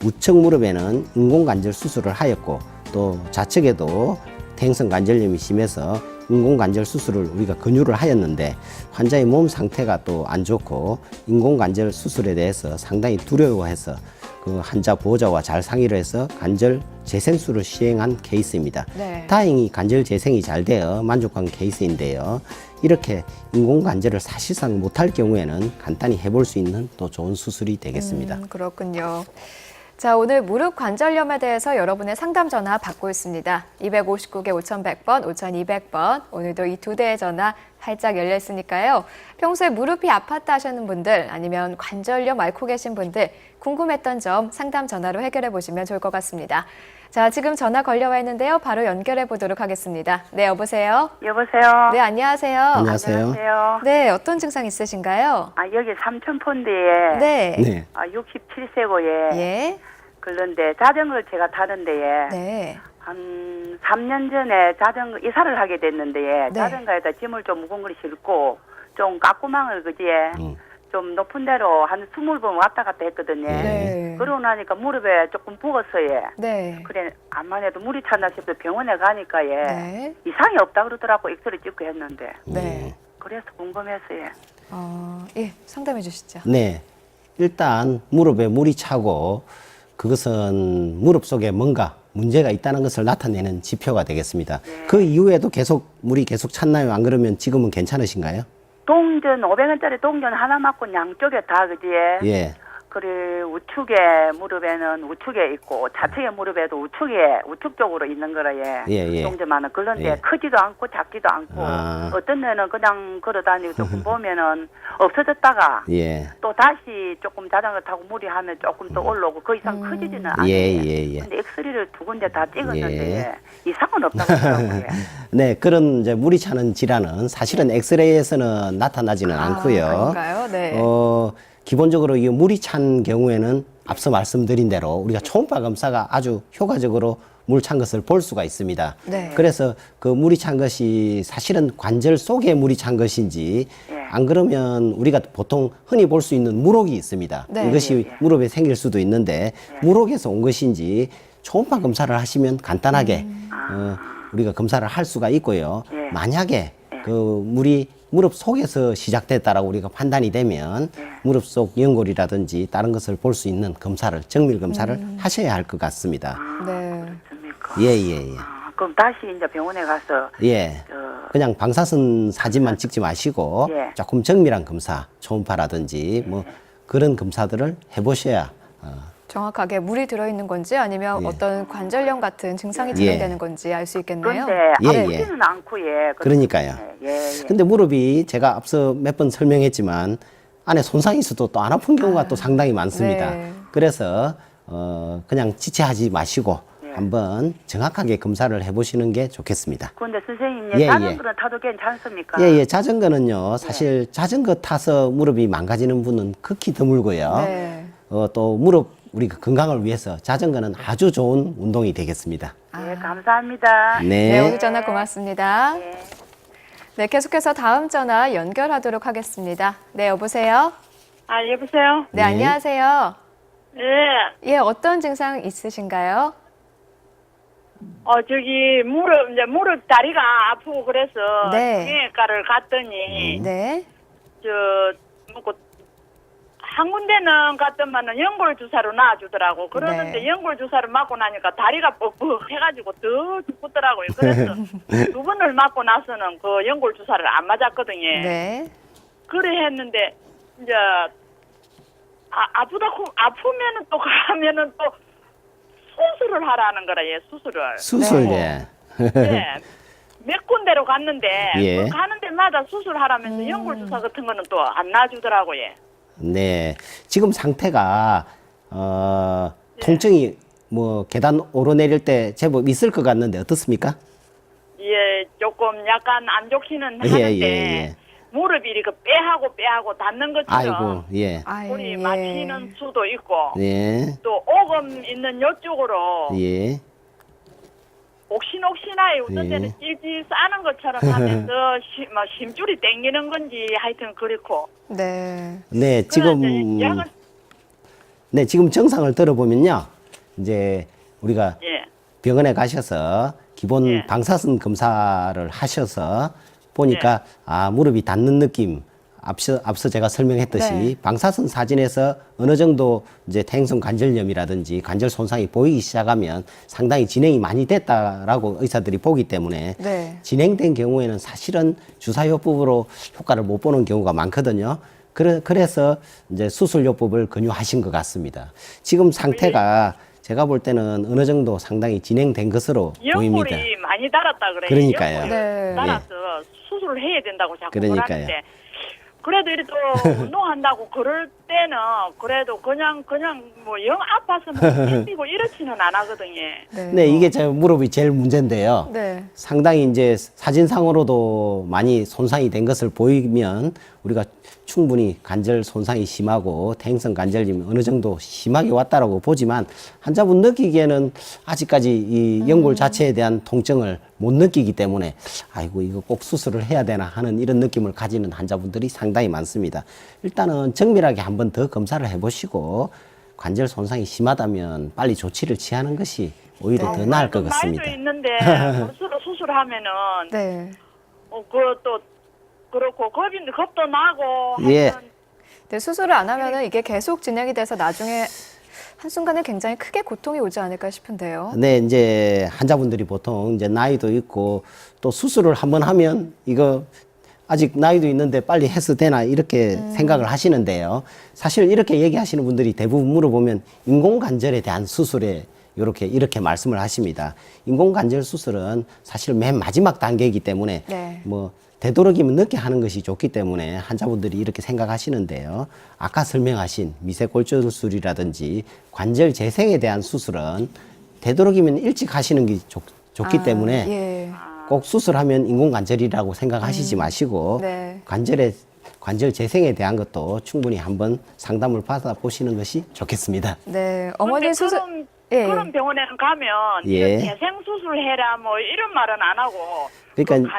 우측 무릎에는 인공관절 수술을 하였고 또 좌측에도 퇴행성 관절염이 심해서 인공관절 수술을 우리가 권유를 하였는데 환자의 몸 상태가 또 안 좋고 인공관절 수술에 대해서 상당히 두려워해서 그 환자 보호자와 잘 상의를 해서 관절 재생술을 시행한 케이스입니다. 다행히 관절 재생이 잘 되어 만족한 케이스인데요. 이렇게 인공관절을 사실상 못할 경우에는 간단히 해볼 수 있는 또 좋은 수술이 되겠습니다. 그렇군요. 자, 오늘 무릎 관절염에 대해서 여러분의 상담 전화 받고 있습니다. 259개 5100번, 5200번. 오늘도 이 2대의 전화 활짝 열려 있으니까요. 평소에 무릎이 아팠다 하시는 분들 아니면 관절염 앓고 계신 분들 궁금했던 점 상담 전화로 해결해 보시면 좋을 것 같습니다. 자, 지금 전화 걸려와 있는데요. 바로 연결해 보도록 하겠습니다. 네, 여보세요? 여보세요? 네, 안녕하세요. 안녕하세요. 네, 어떤 증상 있으신가요? 여기 삼천포인데에 네. 67세고에 예. 그런데 자전거를 제가 타는데에 네. 한 3년 전에 자전거 이사를 하게 됐는데에 자전거에다 짐을 좀 무거운 걸 싣고 좀 까꾸망을 그지에 좀 높은 데로 한 20번 왔다 갔다 했거든요. 그러고 나니까 무릎에 조금 부었어요. 그래 암만 해도 물이 찼나 싶어서 병원에 가니까 이상이 없다 그러더라고. 엑스레이 찍고 했는데. 그래서 궁금했어요. 예, 상담해 주시죠. 네. 일단 무릎에 물이 차고 그것은 무릎 속에 뭔가 문제가 있다는 것을 나타내는 지표가 되겠습니다. 그 이후에도 물이 계속 찼나요? 안 그러면 지금은 괜찮으신가요? 동전 500원짜리 동전 하나 맞고 양쪽에 다 그지에. 그래 우측에 무릎에는 우측에 있고 좌측에 무릎에도 우측 쪽으로 있는 거라 동전만은 그런데 크지도 않고 작지도 않고 어떤 데는 그냥 걸어다니고 조금 보면은 없어졌다가 또 다시 조금 자전거 타고 무리하면 조금 더 올라오고 그 이상 커지지는 않아요. 근데 엑스레이를 2군데 다 찍었는데 이상은 없다고 하더라고요. 네, 그런 이제 물이 차는 질환은 사실은 엑스레이에서는 나타나지는 않고요. 그런가요? 네. 기본적으로 이 물이 찬 경우에는 앞서 말씀드린 대로 우리가 초음파 검사가 아주 효과적으로 물 찬 것을 볼 수가 있습니다. 네. 그래서 그 물이 찬 것이 사실은 관절 속에 물이 찬 것인지 안 그러면 우리가 보통 흔히 볼 수 있는 물혹이 있습니다. 네. 이것이 무릎에 생길 수도 있는데 물혹에서 온 것인지 초음파 검사를 하시면 간단하게 우리가 검사를 할 수가 있고요. 만약에 그 물이 무릎 속에서 시작됐다라고 우리가 판단이 되면 무릎 속 연골이라든지 다른 것을 볼 수 있는 검사를 정밀 검사를 하셔야 할 것 같습니다. 네. 예, 예, 예. 그럼 다시 이제 병원에 가서 예. 그냥 방사선 사진만 찍지 마시고 예. 조금 정밀한 검사, 초음파라든지 뭐 그런 검사들을 해보셔야 정확하게 물이 들어있는 건지 아니면 예. 어떤 관절염 같은 증상이 예. 진행되는 건지 알 수 있겠네요. 그런데 예, 아프지는 않고 그러니까요. 근데 무릎이 제가 앞서 몇 번 설명했지만 안에 손상이 있어도 또 안 아픈 경우가 또 상당히 많습니다. 네. 그래서 그냥 지체하지 마시고 한번 정확하게 검사를 해보시는 게 좋겠습니다. 그런데 선생님, 예, 자전거는 타도 괜찮습니까? 예, 예. 자전거는요, 사실 자전거 타서 무릎이 망가지는 분은 극히 드물고요. 네. 또 무릎 우리 건강을 위해서 자전거는 아주 좋은 운동이 되겠습니다. 네, 감사합니다. 네, 네. 오늘 전화 고맙습니다. 네, 계속해서 다음 전화 연결하도록 하겠습니다. 네, 여보세요? 아, 여보세요? 네, 네. 안녕하세요. 예. 예, 어떤 증상 있으신가요? 무릎 다리가 아프고 그래서 네. 정형외과를 갔더니, 네. 한 군데는 갔더만은 연골 주사로 놔주더라고. 그러는데 네. 연골 주사를 맞고 나니까 다리가 뻑뻑 해가지고 더 죽겠더라고요. 그래서 두 번을 맞고 나서는 그 연골 주사를 안 맞았거든요. 네. 그래 했는데, 이제, 아프면은 또 가면은 또 수술을 하라는 거라, 수술을. 수술, 네. 예. 네. 몇 군데로 갔는데, 예. 그 가는 데마다 수술하라면서 연골 주사 같은 거는 또 안 놔주더라고요. 네. 지금 상태가, 통증이 뭐 계단 오르내릴 때 제법 있을 것 같는데 어떻습니까? 예, 조금 약간 안 좋기는 예, 하는데, 예, 예. 무릎이 이렇게 빼하고 닿는 것처럼 아이고, 예. 물이 예. 막히는 수도 있고, 예. 또 오금 있는 요쪽으로 예. 옥신옥신하게 어떤 데는 찔찔 싸는 것처럼 하면서 심줄이 땡기는 건지 하여튼 그렇고. 네. 네, 지금, 네, 지금 증상을 들어보면요. 이제 우리가 예. 병원에 가셔서 기본 예. 방사선 검사를 하셔서 보니까 무릎이 닿는 느낌, 앞서 제가 설명했듯이 네. 방사선 사진에서 어느 정도 이제 퇴행성 관절염이라든지 관절 손상이 보이기 시작하면 상당히 진행이 많이 됐다라고 의사들이 보기 때문에 네. 진행된 경우에는 사실은 주사요법으로 효과를 못 보는 경우가 많거든요. 그래서 이제 수술요법을 권유하신 것 같습니다. 지금 상태가 제가 볼 때는 어느 정도 상당히 진행된 것으로 보입니다. 연골이 많이 달았다 그래요. 그러니까요. 연골이 네. 달아서 수술을 해야 된다고 자꾸 그러니까요. 그러는데 그래도 이렇게 또 운동한다고 그럴 때는 그래도 그냥 뭐 영 아파서 뭐 힘들고 이렇지는 안 하거든요. 네, 이게 제 무릎이 제일 문제인데요. 네. 상당히 이제 사진상으로도 많이 손상이 된 것을 보이면 우리가 충분히 관절 손상이 심하고 퇴행성 관절염이 어느 정도 심하게 왔다라고 보지만 환자분 느끼기에는 아직까지 이 연골 자체에 대한 통증을 못 느끼기 때문에 아이고 이거 꼭 수술을 해야 되나 하는 이런 느낌을 가지는 환자분들이 상당히 많습니다. 일단은 정밀하게 한 번 더 검사를 해보시고 관절 손상이 심하다면 빨리 조치를 취하는 것이 오히려 더 나을 것 같습니다. 나이도 있는데 스스로 수술하면은 네. 그것도 그렇고 겁도 나고 예. 하여튼 네, 수술을 안 하면은 이게 계속 진행이 돼서 나중에 한순간에 굉장히 크게 고통이 오지 않을까 싶은데요. 네, 이제 환자분들이 보통 이제 나이도 있고 또 수술을 한번 하면 이거 아직 나이도 있는데 빨리 해서 되나 이렇게 생각을 하시는데요. 사실 이렇게 얘기하시는 분들이 대부분 물어보면 인공관절에 대한 수술에 이렇게 말씀을 하십니다. 인공관절 수술은 사실 맨 마지막 단계이기 때문에 네. 뭐 되도록이면 늦게 하는 것이 좋기 때문에 환자분들이 이렇게 생각하시는데요. 아까 설명하신 미세골절술이라든지 관절 재생에 대한 수술은 되도록이면 일찍 하시는 게 좋기 때문에 예. 꼭 수술하면 인공관절이라고 생각하시지 마시고 네. 관절 재생에 대한 것도 충분히 한번 상담을 받아보시는 것이 좋겠습니다. 네. 어머니 근데 수술. 그럼 예. 그런 병원에는 가면 예. 재생 수술해라 뭐 이런 말은 안 하고 그러니까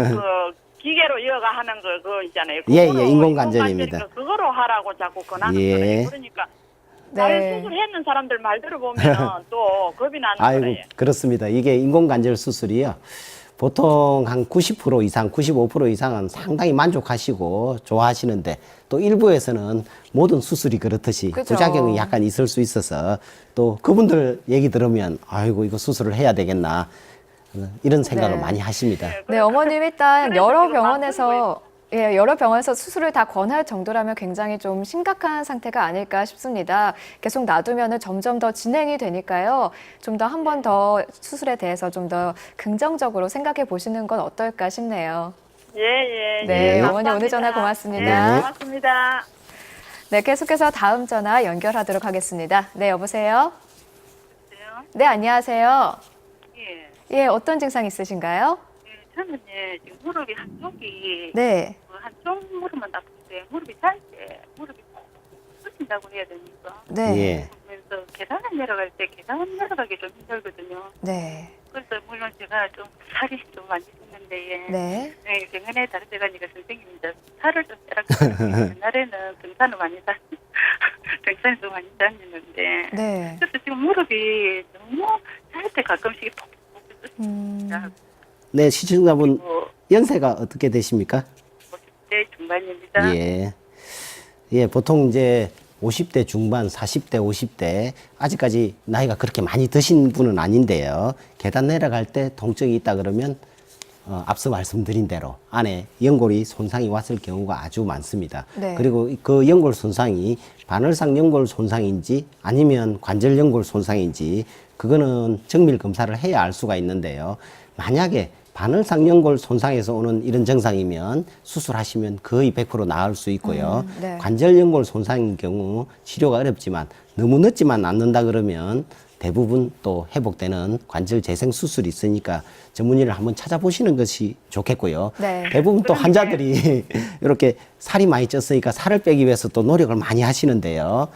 그 기계로 이어가 하는 그거 있잖아요. 예, 그거로 인공관절입니다. 그거로 하라고 자꾸 권하는 예. 거예요. 그러니까 다른 수술했는 사람들 말 들어보면 또 겁이 나는 아이고, 거예요. 그렇습니다. 이게 인공관절 수술이요. 보통 한 90% 이상, 95% 이상은 상당히 만족하시고 좋아하시는데 또 일부에서는 모든 수술이 그렇듯이 그죠. 부작용이 약간 있을 수 있어서 또 그분들 얘기 들으면 아이고 이거 수술을 해야 되겠나 이런 생각을 네. 많이 하십니다. 네, 어머님 일단 그래서 여러 지금 병원에서 여러 병원에서 수술을 다 권할 정도라면 굉장히 좀 심각한 상태가 아닐까 싶습니다. 계속 놔두면은 점점 더 진행이 되니까요. 좀 더 한 번 더 수술에 대해서 좀 더 긍정적으로 생각해 보시는 건 어떨까 싶네요. 예. 네, 예. 어머니 오늘 전화 고맙습니다. 네, 고맙습니다. 네, 계속해서 다음 전화 연결하도록 하겠습니다. 네, 여보세요? 네, 안녕하세요. 예, 어떤 증상 있으신가요? 저는 지금 무릎이 한쪽이 네. 한쪽 무릎만 아픈데 무릎이 잘 때 무릎이 쑤신다고 해야 되니까 네. 예. 그래서 계단을 내려갈 때 계단 내려가기 좀 힘들거든요. 네. 그래서 물론 제가 좀 살이 좀 많이 쪘는데 네. 병원에 다른 데 가니까 선생님이 이제 살을 좀 빼라고 옛날에는 등산을 많이 등산을 좀 많이 다녔는데 네. 그래서 지금 무릎이 너무 잘 때 가끔씩 푹푹 쑤신다. 네, 시청자분 연세가 어떻게 되십니까? 50대 중반입니다. 예. 예, 보통 이제 50대 중반, 40대, 50대 아직까지 나이가 그렇게 많이 드신 분은 아닌데요. 계단 내려갈 때 통증이 있다 그러면 앞서 말씀드린 대로 안에 연골이 손상이 왔을 경우가 아주 많습니다. 네. 그리고 그 연골 손상이 반월상 연골 손상인지 아니면 관절 연골 손상인지 그거는 정밀 검사를 해야 알 수가 있는데요. 만약에 반월상 연골 손상에서 오는 이런 증상이면 수술하시면 거의 100% 나을 수 있고요. 네. 관절 연골 손상인 경우 치료가 어렵지만 너무 늦지만 않는다 그러면 대부분 또 회복되는 관절 재생 수술이 있으니까 전문의를 한번 찾아보시는 것이 좋겠고요. 네. 대부분 또 환자들이 이렇게 살이 많이 쪘으니까 살을 빼기 위해서 또 노력을 많이 하시는데요.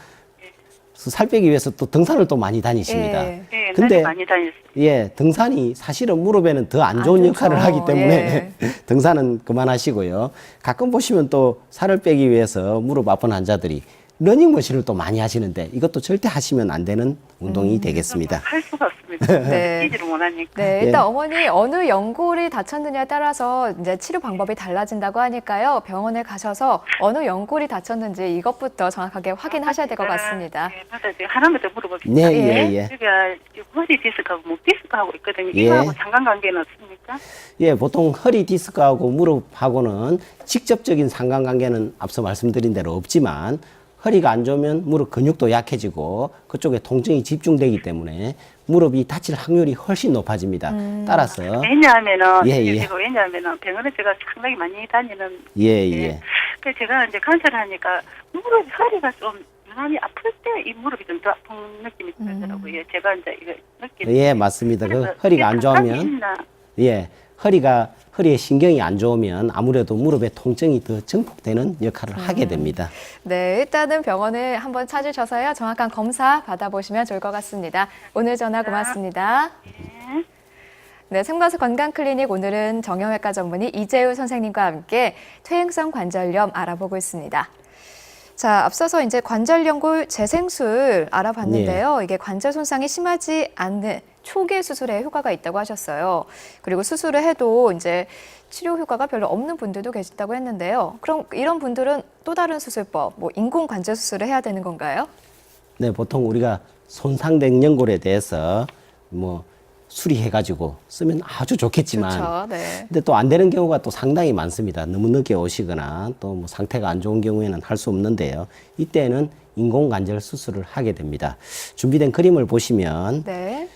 살 빼기 위해서 또 등산을 또 많이 다니십니다. 예. 네, 근데 많이 다녔어요. 예, 등산이 사실은 무릎에는 더 안 좋은 안 역할을 좋죠. 하기 때문에 등산은 그만하시고요. 가끔 보시면 또 살을 빼기 위해서 무릎 아픈 환자들이 러닝머신을 또 많이 하시는데 이것도 절대 하시면 안 되는 운동이 되겠습니다. 할 수가 없습니다. 네. 뛰지를 못하니까. 네, 예. 일단 어머니 어느 연골이 다쳤느냐에 따라서 이제 치료 방법이 달라진다고 하니까요. 병원에 가셔서 어느 연골이 다쳤는지 이것부터 정확하게 확인하셔야 될 것 같습니다. 네, 맞아요. 하나만 더 물어봅시다. 네, 예. 예, 예. 우리가 허리 디스크하고 목 디스크하고 있거든요. 예. 이거하고 상관관계는 없습니까? 예, 보통 허리 디스크하고 무릎하고는 직접적인 상관관계는 앞서 말씀드린 대로 없지만 허리가 안 좋으면 무릎 근육도 약해지고 그쪽에 통증이 집중되기 때문에 무릎이 다칠 확률이 훨씬 높아집니다. 따라서 왜냐하면은 예, 예. 왜냐하면은 병원에 제가 상당히 많이 다니는 예, 예. 그래서 제가 이제 간섭을 하니까 무릎 허리가 좀 유난히 아플 때 이 무릎이 좀 더 아픈 느낌이 들더라고요. 제가 이제 이거 느끼는 예, 맞습니다. 그 그래서 허리가 안 이게 감각이 좋으면 있나? 예, 허리에 신경이 안 좋으면 아무래도 무릎에 통증이 더 증폭되는 역할을 하게 됩니다. 네, 일단은 병원을 한번 찾으셔서요. 정확한 검사 받아보시면 좋을 것 같습니다. 오늘 전화 고맙습니다. 네, 생과수 건강클리닉 오늘은 정형외과 전문의 이재우 선생님과 함께 퇴행성 관절염 알아보고 있습니다. 자, 앞서서 이제 관절연골 재생술 알아봤는데요. 이게 관절 손상이 심하지 않는 초기 수술에 효과가 있다고 하셨어요. 그리고 수술을 해도 이제 치료 효과가 별로 없는 분들도 계시다고 했는데요. 그럼 이런 분들은 또 다른 수술법, 뭐 인공 관절 수술을 해야 되는 건가요? 네, 보통 우리가 손상된 연골에 대해서 뭐 수리해가지고 쓰면 아주 좋겠지만 그렇죠. 네. 근데 또 안 되는 경우가 또 상당히 많습니다. 너무 늦게 오시거나 또 뭐 상태가 안 좋은 경우에는 할 수 없는데요. 이때는 인공관절 수술을 하게 됩니다. 준비된 그림을 보시면 네.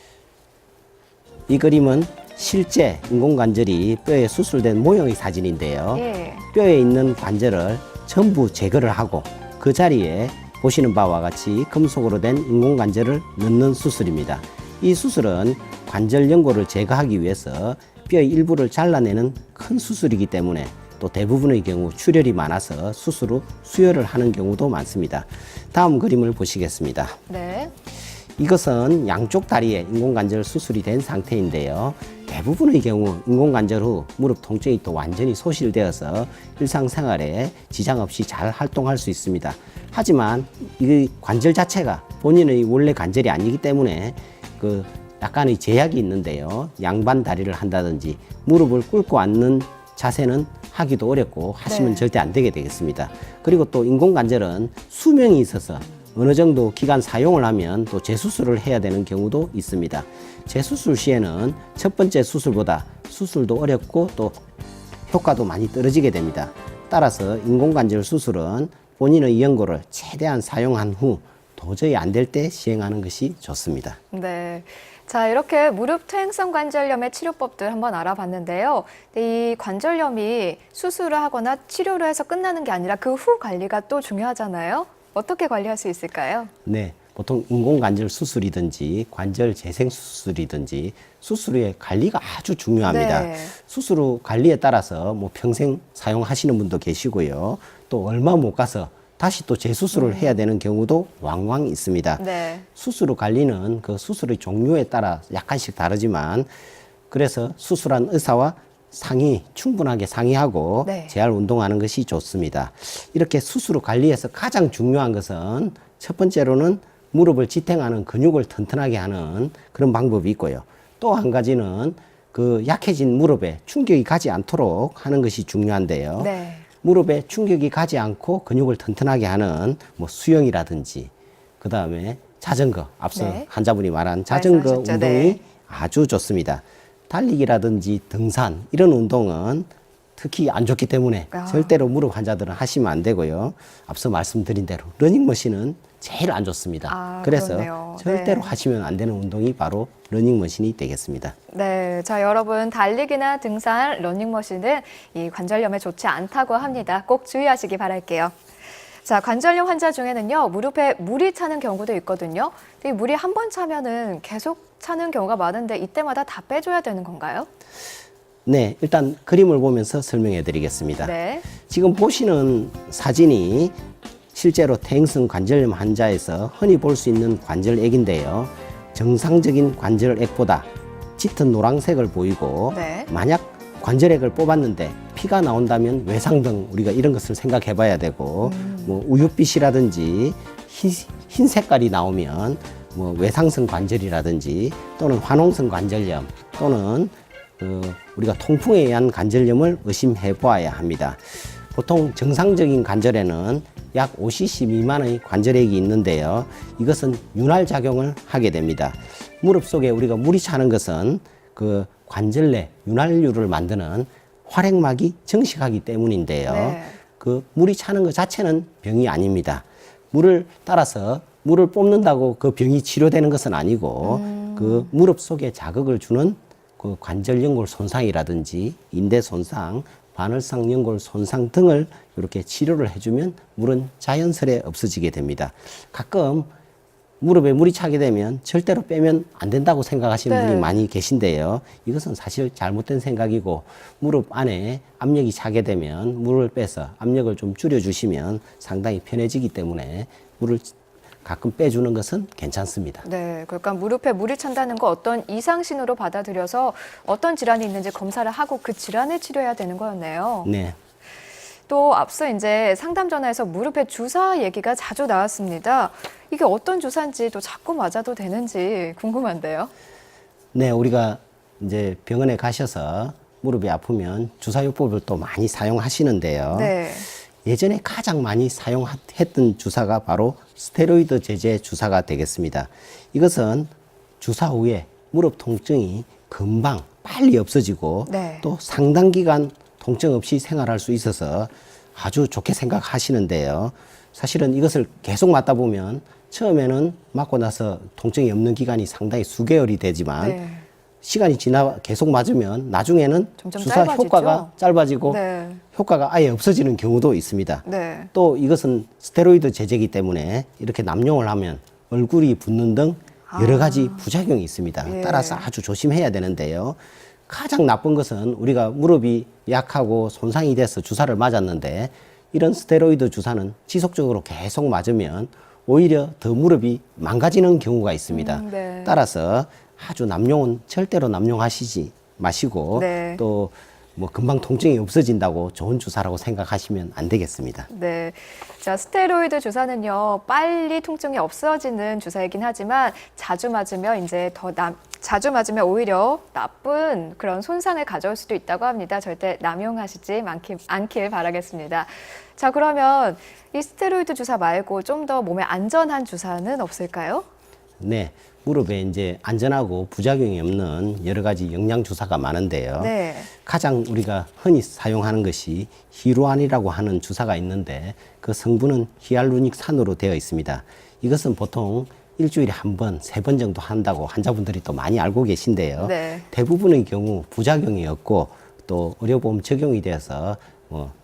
이 그림은 실제 인공관절이 뼈에 수술된 모형의 사진인데요. 예. 뼈에 있는 관절을 전부 제거를 하고 그 자리에 보시는 바와 같이 금속으로 된 인공관절을 넣는 수술입니다. 이 수술은 관절 연골을 제거하기 위해서 뼈의 일부를 잘라내는 큰 수술이기 때문에 또 대부분의 경우 출혈이 많아서 수술 후 수혈을 하는 경우도 많습니다. 다음 그림을 보시겠습니다. 네. 이것은 양쪽 다리에 인공관절 수술이 된 상태인데요. 대부분의 경우 인공관절 후 무릎 통증이 또 완전히 소실되어서 일상생활에 지장 없이 잘 활동할 수 있습니다. 하지만 이 관절 자체가 본인의 원래 관절이 아니기 때문에 그 약간의 제약이 있는데요. 양반 다리를 한다든지 무릎을 꿇고 앉는 자세는 하기도 어렵고 하시면 절대 안 되게 되겠습니다. 그리고 또 인공관절은 수명이 있어서 어느 정도 기간 사용을 하면 또 재수술을 해야 되는 경우도 있습니다. 재수술 시에는 첫 번째 수술보다 수술도 어렵고 또 효과도 많이 떨어지게 됩니다. 따라서 인공관절 수술은 본인의 연골을 최대한 사용한 후 도저히 안 될 때 시행하는 것이 좋습니다. 네. 자, 이렇게 무릎 퇴행성 관절염의 치료법들 한번 알아봤는데요. 이 관절염이 수술을 하거나 치료를 해서 끝나는 게 아니라 그 후 관리가 또 중요하잖아요. 어떻게 관리할 수 있을까요? 네. 보통 인공관절 수술이든지 관절 재생 수술이든지 수술 후의 관리가 아주 중요합니다. 네. 수술 후 관리에 따라서 뭐 평생 사용하시는 분도 계시고요. 또 얼마 못 가서 다시 또 재수술을 해야 되는 경우도 왕왕 있습니다. 네. 수술 후 관리는 그 수술의 종류에 따라 약간씩 다르지만 그래서 수술한 의사와 충분하게 상의하고 네. 재활 운동하는 것이 좋습니다. 이렇게 수술 후 관리에서 가장 중요한 것은 첫 번째로는 무릎을 지탱하는 근육을 튼튼하게 하는 그런 방법이 있고요. 또 한 가지는 그 약해진 무릎에 충격이 가지 않도록 하는 것이 중요한데요. 네. 무릎에 충격이 가지 않고 근육을 튼튼하게 하는 뭐 수영이라든지 그 다음에 자전거, 앞서 네. 환자분이 말한 자전거 말씀하셨죠. 운동이 네. 아주 좋습니다. 달리기라든지 등산 이런 운동은 특히 안 좋기 때문에 절대로 무릎 환자들은 하시면 안 되고요. 앞서 말씀드린 대로 러닝머신은 제일 안 좋습니다. 그래서 그렇네요. 절대로 네. 하시면 안 되는 운동이 바로 러닝머신이 되겠습니다. 네, 자 여러분 달리기나 등산, 러닝머신은 이 관절염에 좋지 않다고 합니다. 꼭 주의하시기 바랄게요. 자, 관절염 환자 중에는요, 무릎에 물이 차는 경우도 있거든요. 이 물이 한 번 차면은 계속 차는 경우가 많은데 이때마다 다 빼줘야 되는 건가요? 네, 일단 그림을 보면서 설명해 드리겠습니다. 네. 지금 보시는 사진이 실제로 퇴행성 관절염 환자에서 흔히 볼 수 있는 관절액인데요. 정상적인 관절액보다 짙은 노란색을 보이고 네. 만약 관절액을 뽑았는데 피가 나온다면 외상등 우리가 이런 것을 생각해 봐야 되고 뭐 우윳빛이라든지 흰 색깔이 나오면 뭐 외상성 관절이라든지 또는 화농성 관절염 또는 우리가 통풍에 의한 관절염을 의심해 보아야 합니다. 보통 정상적인 관절에는 약 5cc 미만의 관절액이 있는데요. 이것은 윤활 작용을 하게 됩니다. 무릎 속에 우리가 물이 차는 것은 그 관절 내 윤활유를 만드는 활액막이 정식하기 때문인데요. 네. 그 물이 차는 것 자체는 병이 아닙니다. 물을 따라서 물을 뽑는다고 그 병이 치료되는 것은 아니고 그 무릎 속에 자극을 주는 그 관절 연골 손상이라든지 인대 손상, 반월상 연골 손상 등을 이렇게 치료를 해주면 물은 자연스레 없어지게 됩니다. 가끔 무릎에 물이 차게 되면 절대로 빼면 안 된다고 생각하시는 네. 분이 많이 계신데요. 이것은 사실 잘못된 생각이고 무릎 안에 압력이 차게 되면 물을 빼서 압력을 좀 줄여주시면 상당히 편해지기 때문에 물을 가끔 빼주는 것은 괜찮습니다. 네, 그러니까 무릎에 물이 찬다는 거 어떤 이상 신호로 받아들여서 어떤 질환이 있는지 검사를 하고 그 질환을 치료해야 되는 거였네요. 네. 또 앞서 이제 상담 전화에서 무릎에 주사 얘기가 자주 나왔습니다. 이게 어떤 주사인지 또 자꾸 맞아도 되는지 궁금한데요. 네, 우리가 이제 병원에 가셔서 무릎이 아프면 주사요법을 또 많이 사용하시는데요. 네. 예전에 가장 많이 사용했던 주사가 바로 스테로이드 제제 주사가 되겠습니다. 이것은 주사 후에 무릎 통증이 금방 빨리 없어지고 네. 또 상당 기간 통증 없이 생활할 수 있어서 아주 좋게 생각하시는데요. 사실은 이것을 계속 맞다 보면 처음에는 맞고 나서 통증이 없는 기간이 상당히 수개월이 되지만 네. 시간이 지나 계속 맞으면 나중에는 점점 주사 짧아지죠? 효과가 짧아지고 네. 효과가 아예 없어지는 경우도 있습니다. 네. 또 이것은 스테로이드 제제이기 때문에 이렇게 남용을 하면 얼굴이 붓는 등 여러 가지 부작용이 있습니다. 예. 따라서 아주 조심해야 되는데요. 가장 나쁜 것은 우리가 무릎이 약하고 손상이 돼서 주사를 맞았는데 이런 스테로이드 주사는 지속적으로 계속 맞으면 오히려 더 무릎이 망가지는 경우가 있습니다. 네. 따라서 아주 남용은 절대로 남용하시지 마시고 네. 또 뭐 금방 통증이 없어진다고 좋은 주사라고 생각하시면 안 되겠습니다. 네. 자, 스테로이드 주사는요, 빨리 통증이 없어지는 주사이긴 하지만 자주 맞으면 자주 맞으면 오히려 나쁜 그런 손상을 가져올 수도 있다고 합니다. 절대 남용하시지 않길 바라겠습니다. 자, 그러면 이 스테로이드 주사 말고 좀 더 몸에 안전한 주사는 없을까요? 네. 무릎에 이제 안전하고 부작용이 없는 여러 가지 영양 주사가 많은데요. 네. 가장 우리가 흔히 사용하는 것이 히루안이라고 하는 주사가 있는데 그 성분은 히알루닉산으로 되어 있습니다. 이것은 보통 일주일에 한 번, 3번 정도 한다고 환자분들이 또 많이 알고 계신데요. 네. 대부분의 경우 부작용이 없고 또 의료보험 적용이 되어서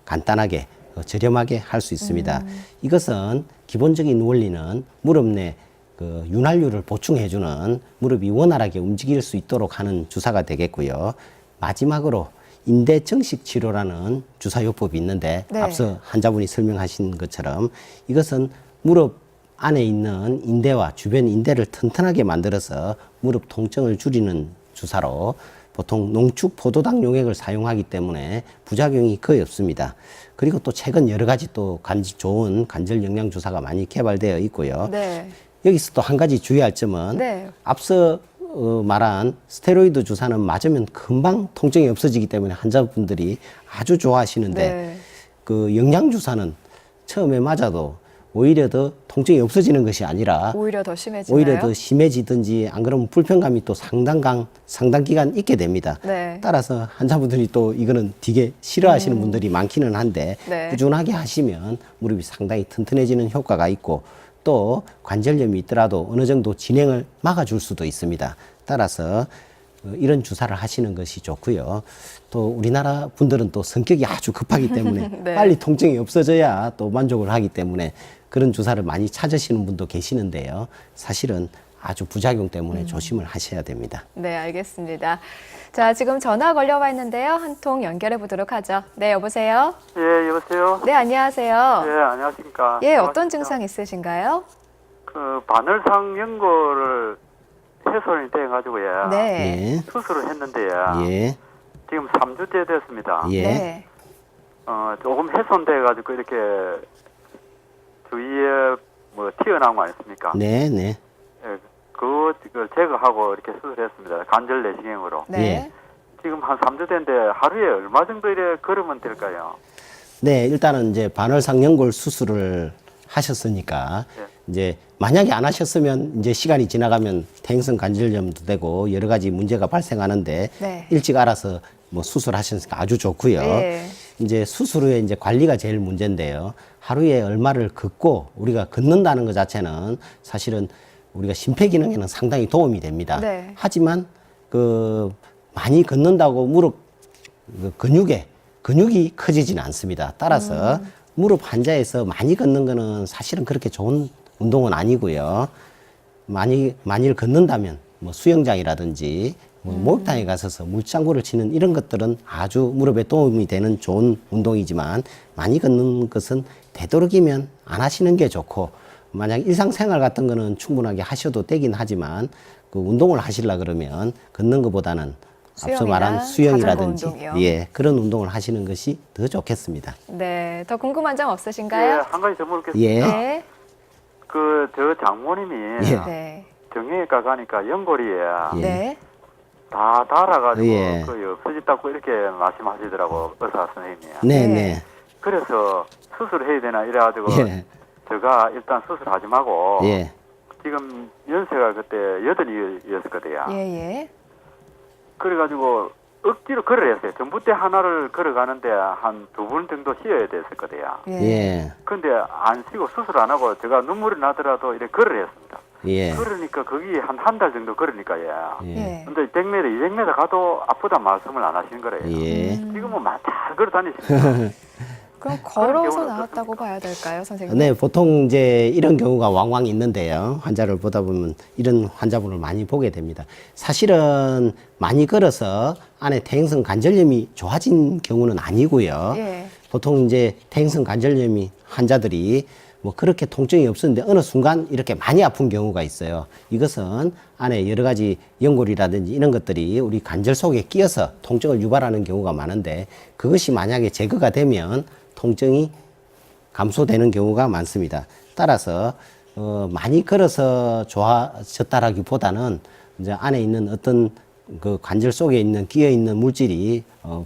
간단하게 저렴하게 할 수 있습니다. 이것은 기본적인 원리는 무릎 내 그 윤활유를 보충해주는 무릎이 원활하게 움직일 수 있도록 하는 주사가 되겠고요. 마지막으로 인대 정식 치료라는 주사요법이 있는데 네. 앞서 환자분이 설명하신 것처럼 이것은 무릎 안에 있는 인대와 주변 인대를 튼튼하게 만들어서 무릎 통증을 줄이는 주사로 보통 농축 포도당 용액을 사용하기 때문에 부작용이 거의 없습니다. 그리고 또 최근 여러 가지 또 좋은 관절 영양 주사가 많이 개발되어 있고요. 네. 여기서 또 한 가지 주의할 점은 네. 앞서 말한 스테로이드 주사는 맞으면 금방 통증이 없어지기 때문에 환자분들이 아주 좋아하시는데 네. 그 영양 주사는 처음에 맞아도 오히려 더 통증이 없어지는 것이 아니라 오히려 더 심해지나요? 오히려 더 심해지든지 안 그러면 불편감이 또 상당 기간 있게 됩니다. 네. 따라서 환자분들이 또 이거는 되게 싫어하시는 분들이 많기는 한데 네. 꾸준하게 하시면 무릎이 상당히 튼튼해지는 효과가 있고 또 관절염이 있더라도 어느 정도 진행을 막아줄 수도 있습니다. 따라서 이런 주사를 하시는 것이 좋고요. 또 우리나라 분들은 또 성격이 아주 급하기 때문에 네. 빨리 통증이 없어져야 또 만족을 하기 때문에 그런 주사를 많이 찾으시는 분도 계시는데요. 사실은 아주 부작용 때문에 조심을 하셔야 됩니다. 네, 알겠습니다. 자, 지금 전화 걸려와 있는데요. 한 통 연결해 보도록 하죠. 네, 여보세요? 예, 여보세요? 네, 안녕하세요. 예, 안녕하십니까? 예, 어떤 증상 있으신가요? 그, 바늘상 연골을 훼손이 돼가지고요. 네. 예. 수술을 했는데요. 예. 지금 3주째 됐습니다. 예. 네. 조금 훼손돼가지고 이렇게 주위에 뭐 튀어나온 거 아닙니까? 네, 네. 예, 그걸 제거하고 이렇게 수술했습니다. 관절 내시경으로. 네. 예. 지금 한 3주 됐는데 하루에 얼마 정도 이래 걸으면 될까요? 네, 일단은 이제 반월상 연골 수술을 하셨으니까 예. 이제 만약에 안 하셨으면 이제 시간이 지나가면 퇴행성 관절염도 되고 여러 가지 문제가 발생하는데 네. 일찍 알아서 뭐 수술하셨으니까 아주 좋고요. 네. 이제 수술 후에 이제 관리가 제일 문제인데요. 하루에 얼마를 걷고 우리가 걷는다는 것 자체는 사실은 우리가 심폐기능에는 상당히 도움이 됩니다. 네. 하지만 그 많이 걷는다고 무릎 그 근육이 커지지는 않습니다. 따라서 무릎 환자에서 많이 걷는 거는 사실은 그렇게 좋은 운동은 아니고요. 만일 걷는다면 뭐 수영장이라든지 뭐 목욕탕에 가서서 물장구를 치는 이런 것들은 아주 무릎에 도움이 되는 좋은 운동이지만 많이 걷는 것은 되도록이면 안 하시는 게 좋고 만약 일상생활 같은 거는 충분하게 하셔도 되긴 하지만 그 운동을 하시려 그러면 걷는 것보다는 앞서 말한 수영이라든지 자전거 운동이요. 예, 그런 운동을 하시는 것이 더 좋겠습니다. 네. 더 궁금한 점 예, 없으신가요? 한 가지 더 물겠습니다. 예. 네. 저 장모님이 예. 네. 정형외과 가니까 연골이에요. 예. 네. 다 달아가지고 예. 거의 없어졌다고 이렇게 말씀하시더라고 의사 선생님이. 네, 네. 네. 그래서 수술해야 되나 이래가지고 예. 제가 일단 수술하지 말고 예. 지금 연세가 그때 8이었거든요. 예, 예. 그래가지고 억지로 걸어냈어요. 전봇대 하나를 걸어가는데 한 2분 정도 쉬어야 됐었거든요. 예. 예. 근데 안 쉬고 수술 안 하고 제가 눈물이 나더라도 이렇게 걸어냈습니다. 예. 그러니까 거기 한 달 정도 걸으니까 예. 예. 예. 근데 100m, 200m 가도 아프다 말씀을 안 하시는 거래요. 예. 지금은 막 다 걸어 다니시니까. 그럼 걸어서 경우는 나왔다고 봐야 될까요, 선생님? 네, 보통 이제 이런 경우가 왕왕 있는데요. 환자를 보다 보면 이런 환자분을 많이 보게 됩니다. 사실은 많이 걸어서 안에 퇴행성 관절염이 좋아진 경우는 아니고요. 예. 보통 이제 퇴행성 관절염이 환자들이 뭐 그렇게 통증이 없었는데 어느 순간 이렇게 많이 아픈 경우가 있어요. 이것은 안에 여러 가지 연골이라든지 이런 것들이 우리 관절 속에 끼어서 통증을 유발하는 경우가 많은데 그것이 만약에 제거가 되면 통증이 감소되는 경우가 많습니다. 따라서 많이 걸어서 좋아졌다라기보다는 이제 안에 있는 어떤 그 관절 속에 있는 끼어 있는 물질이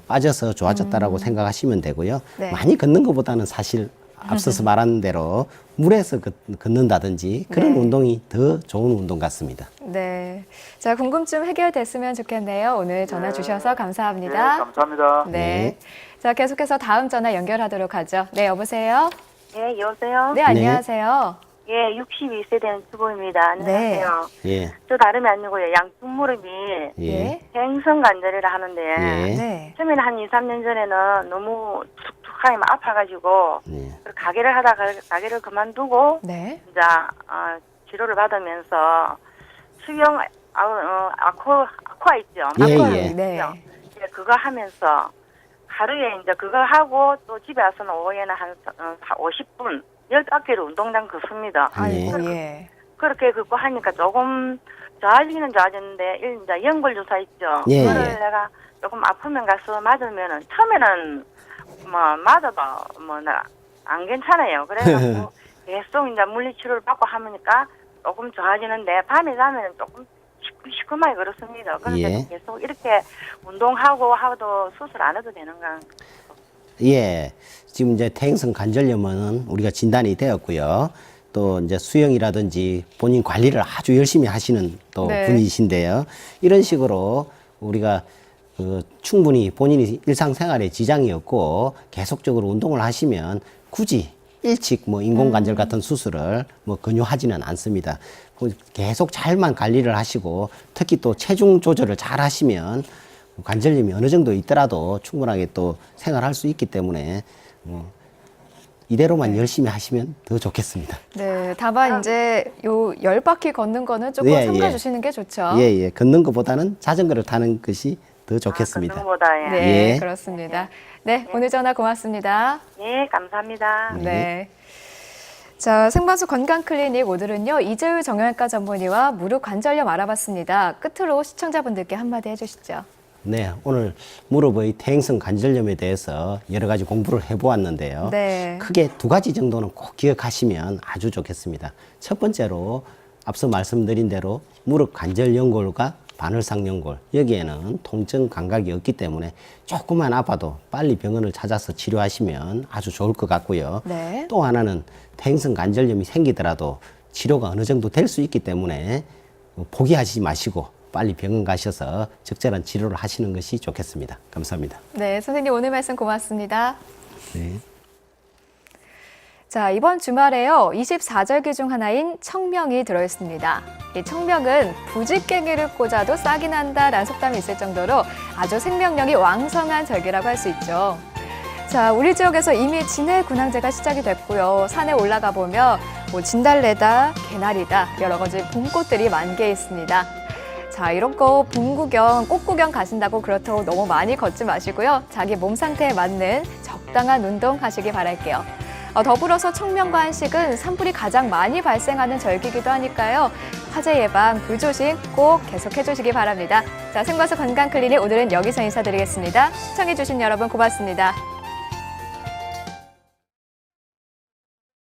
빠져서 좋아졌다라고 생각하시면 되고요. 네. 많이 걷는 것보다는 사실 앞서서 말한 대로 물에서 걷는다든지 그런 네. 운동이 더 좋은 운동 같습니다. 네. 자, 궁금증 해결됐으면 좋겠네요. 오늘 전화 주셔서 네, 감사합니다. 감사합니다. 네. 네. 자, 계속해서 다음 전화 연결하도록 하죠. 네, 여보세요? 예, 여보세요? 네, 안녕하세요. 예, 62세 된 주부입니다. 안녕하세요. 예. 저 다름이 아니고요. 양쪽 무릎이 예. 행성 관절이라 하는데 예. 네. 처음에는 한 2, 3년 전에는 너무 툭툭하게 막 아파가지고 예. 가게를 하다가 가게를 그만두고 네. 이제 치료를 받으면서 수영 아쿠아 있죠. 예, 아쿠아 예. 있죠? 네. 예, 그거 하면서 하루에 이제 그거 하고 또 집에 와서는 오후에는 한 50분 15개를 운동장 걷습니다. 아이고, 예. 그렇게 걷고 하니까 조금 좋아지기는 좋아졌는데 이제 연골 주사 있죠. 예, 그거를 예. 내가 조금 아프면 가서 맞으면은 처음에는 뭐 맞아도 뭐 안 괜찮아요. 그래가지고 계속 이제 물리치료를 받고 하니까 조금 좋아지는데 밤에 자면은 조금 시큼하게 그렇습니다. 그런데 예. 계속 이렇게 운동하고 하도 수술 안 해도 되는가? 예. 지금 이제 퇴행성 관절염은 우리가 진단이 되었고요. 또 이제 수영이라든지 본인 관리를 아주 열심히 하시는 또 네. 분이신데요. 이런 식으로 우리가 충분히 본인이 일상생활에 지장이 없고 계속적으로 운동을 하시면 굳이 일찍 뭐 인공관절 같은 수술을 뭐 권유하지는 않습니다. 계속 잘만 관리를 하시고 특히 또 체중 조절을 잘 하시면 관절염이 어느 정도 있더라도 충분하게 또 생활할 수 있기 때문에 이대로만 열심히 하시면 더 좋겠습니다. 네. 다만 이제 요 10바퀴 걷는 거는 조금 예, 삼가 예. 주시는 게 좋죠. 예, 예. 걷는 것보다는 자전거를 타는 것이 더 좋겠습니다. 그거보다 예. 네, 예. 그렇습니다. 네, 오늘 전화 고맙습니다. 예, 감사합니다. 네. 자, 생방송 건강클리닉 오늘은요, 이재우 정형외과 전문의와 무릎 관절염 알아봤습니다. 끝으로 시청자분들께 한마디 해주시죠. 네, 오늘 무릎의 퇴행성 관절염에 대해서 여러 가지 공부를 해보았는데요. 네. 크게 2가지 정도는 꼭 기억하시면 아주 좋겠습니다. 첫 번째로 앞서 말씀드린 대로 무릎 관절 연골과 바늘상 연골, 여기에는 통증 감각이 없기 때문에 조금만 아파도 빨리 병원을 찾아서 치료하시면 아주 좋을 것 같고요. 네. 또 하나는 퇴행성 관절염이 생기더라도 치료가 어느 정도 될 수 있기 때문에 포기하지 마시고 빨리 병원 가셔서 적절한 치료를 하시는 것이 좋겠습니다. 감사합니다. 네, 선생님 오늘 말씀 고맙습니다. 네. 자, 이번 주말에요, 24절기 중 하나인 청명이 들어있습니다. 이 청명은 부직갱이를 꽂아도 싹이 난다라는 속담이 있을 정도로 아주 생명력이 왕성한 절기라고 할 수 있죠. 자, 우리 지역에서 이미 진해 군항제가 시작이 됐고요. 산에 올라가 보면 뭐 진달래다, 개나리다, 여러 가지 봄꽃들이 만개해 있습니다. 자, 이런 거 봄 구경, 꽃 구경 가신다고 그렇다고 너무 많이 걷지 마시고요. 자기 몸 상태에 맞는 적당한 운동 하시기 바랄게요. 더불어서 청명과 한식은 산불이 가장 많이 발생하는 절기이기도 하니까요. 화재 예방, 불조심 꼭 계속해 주시기 바랍니다. 자, 생방송 건강클리닉 오늘은 여기서 인사드리겠습니다. 시청해 주신 여러분 고맙습니다.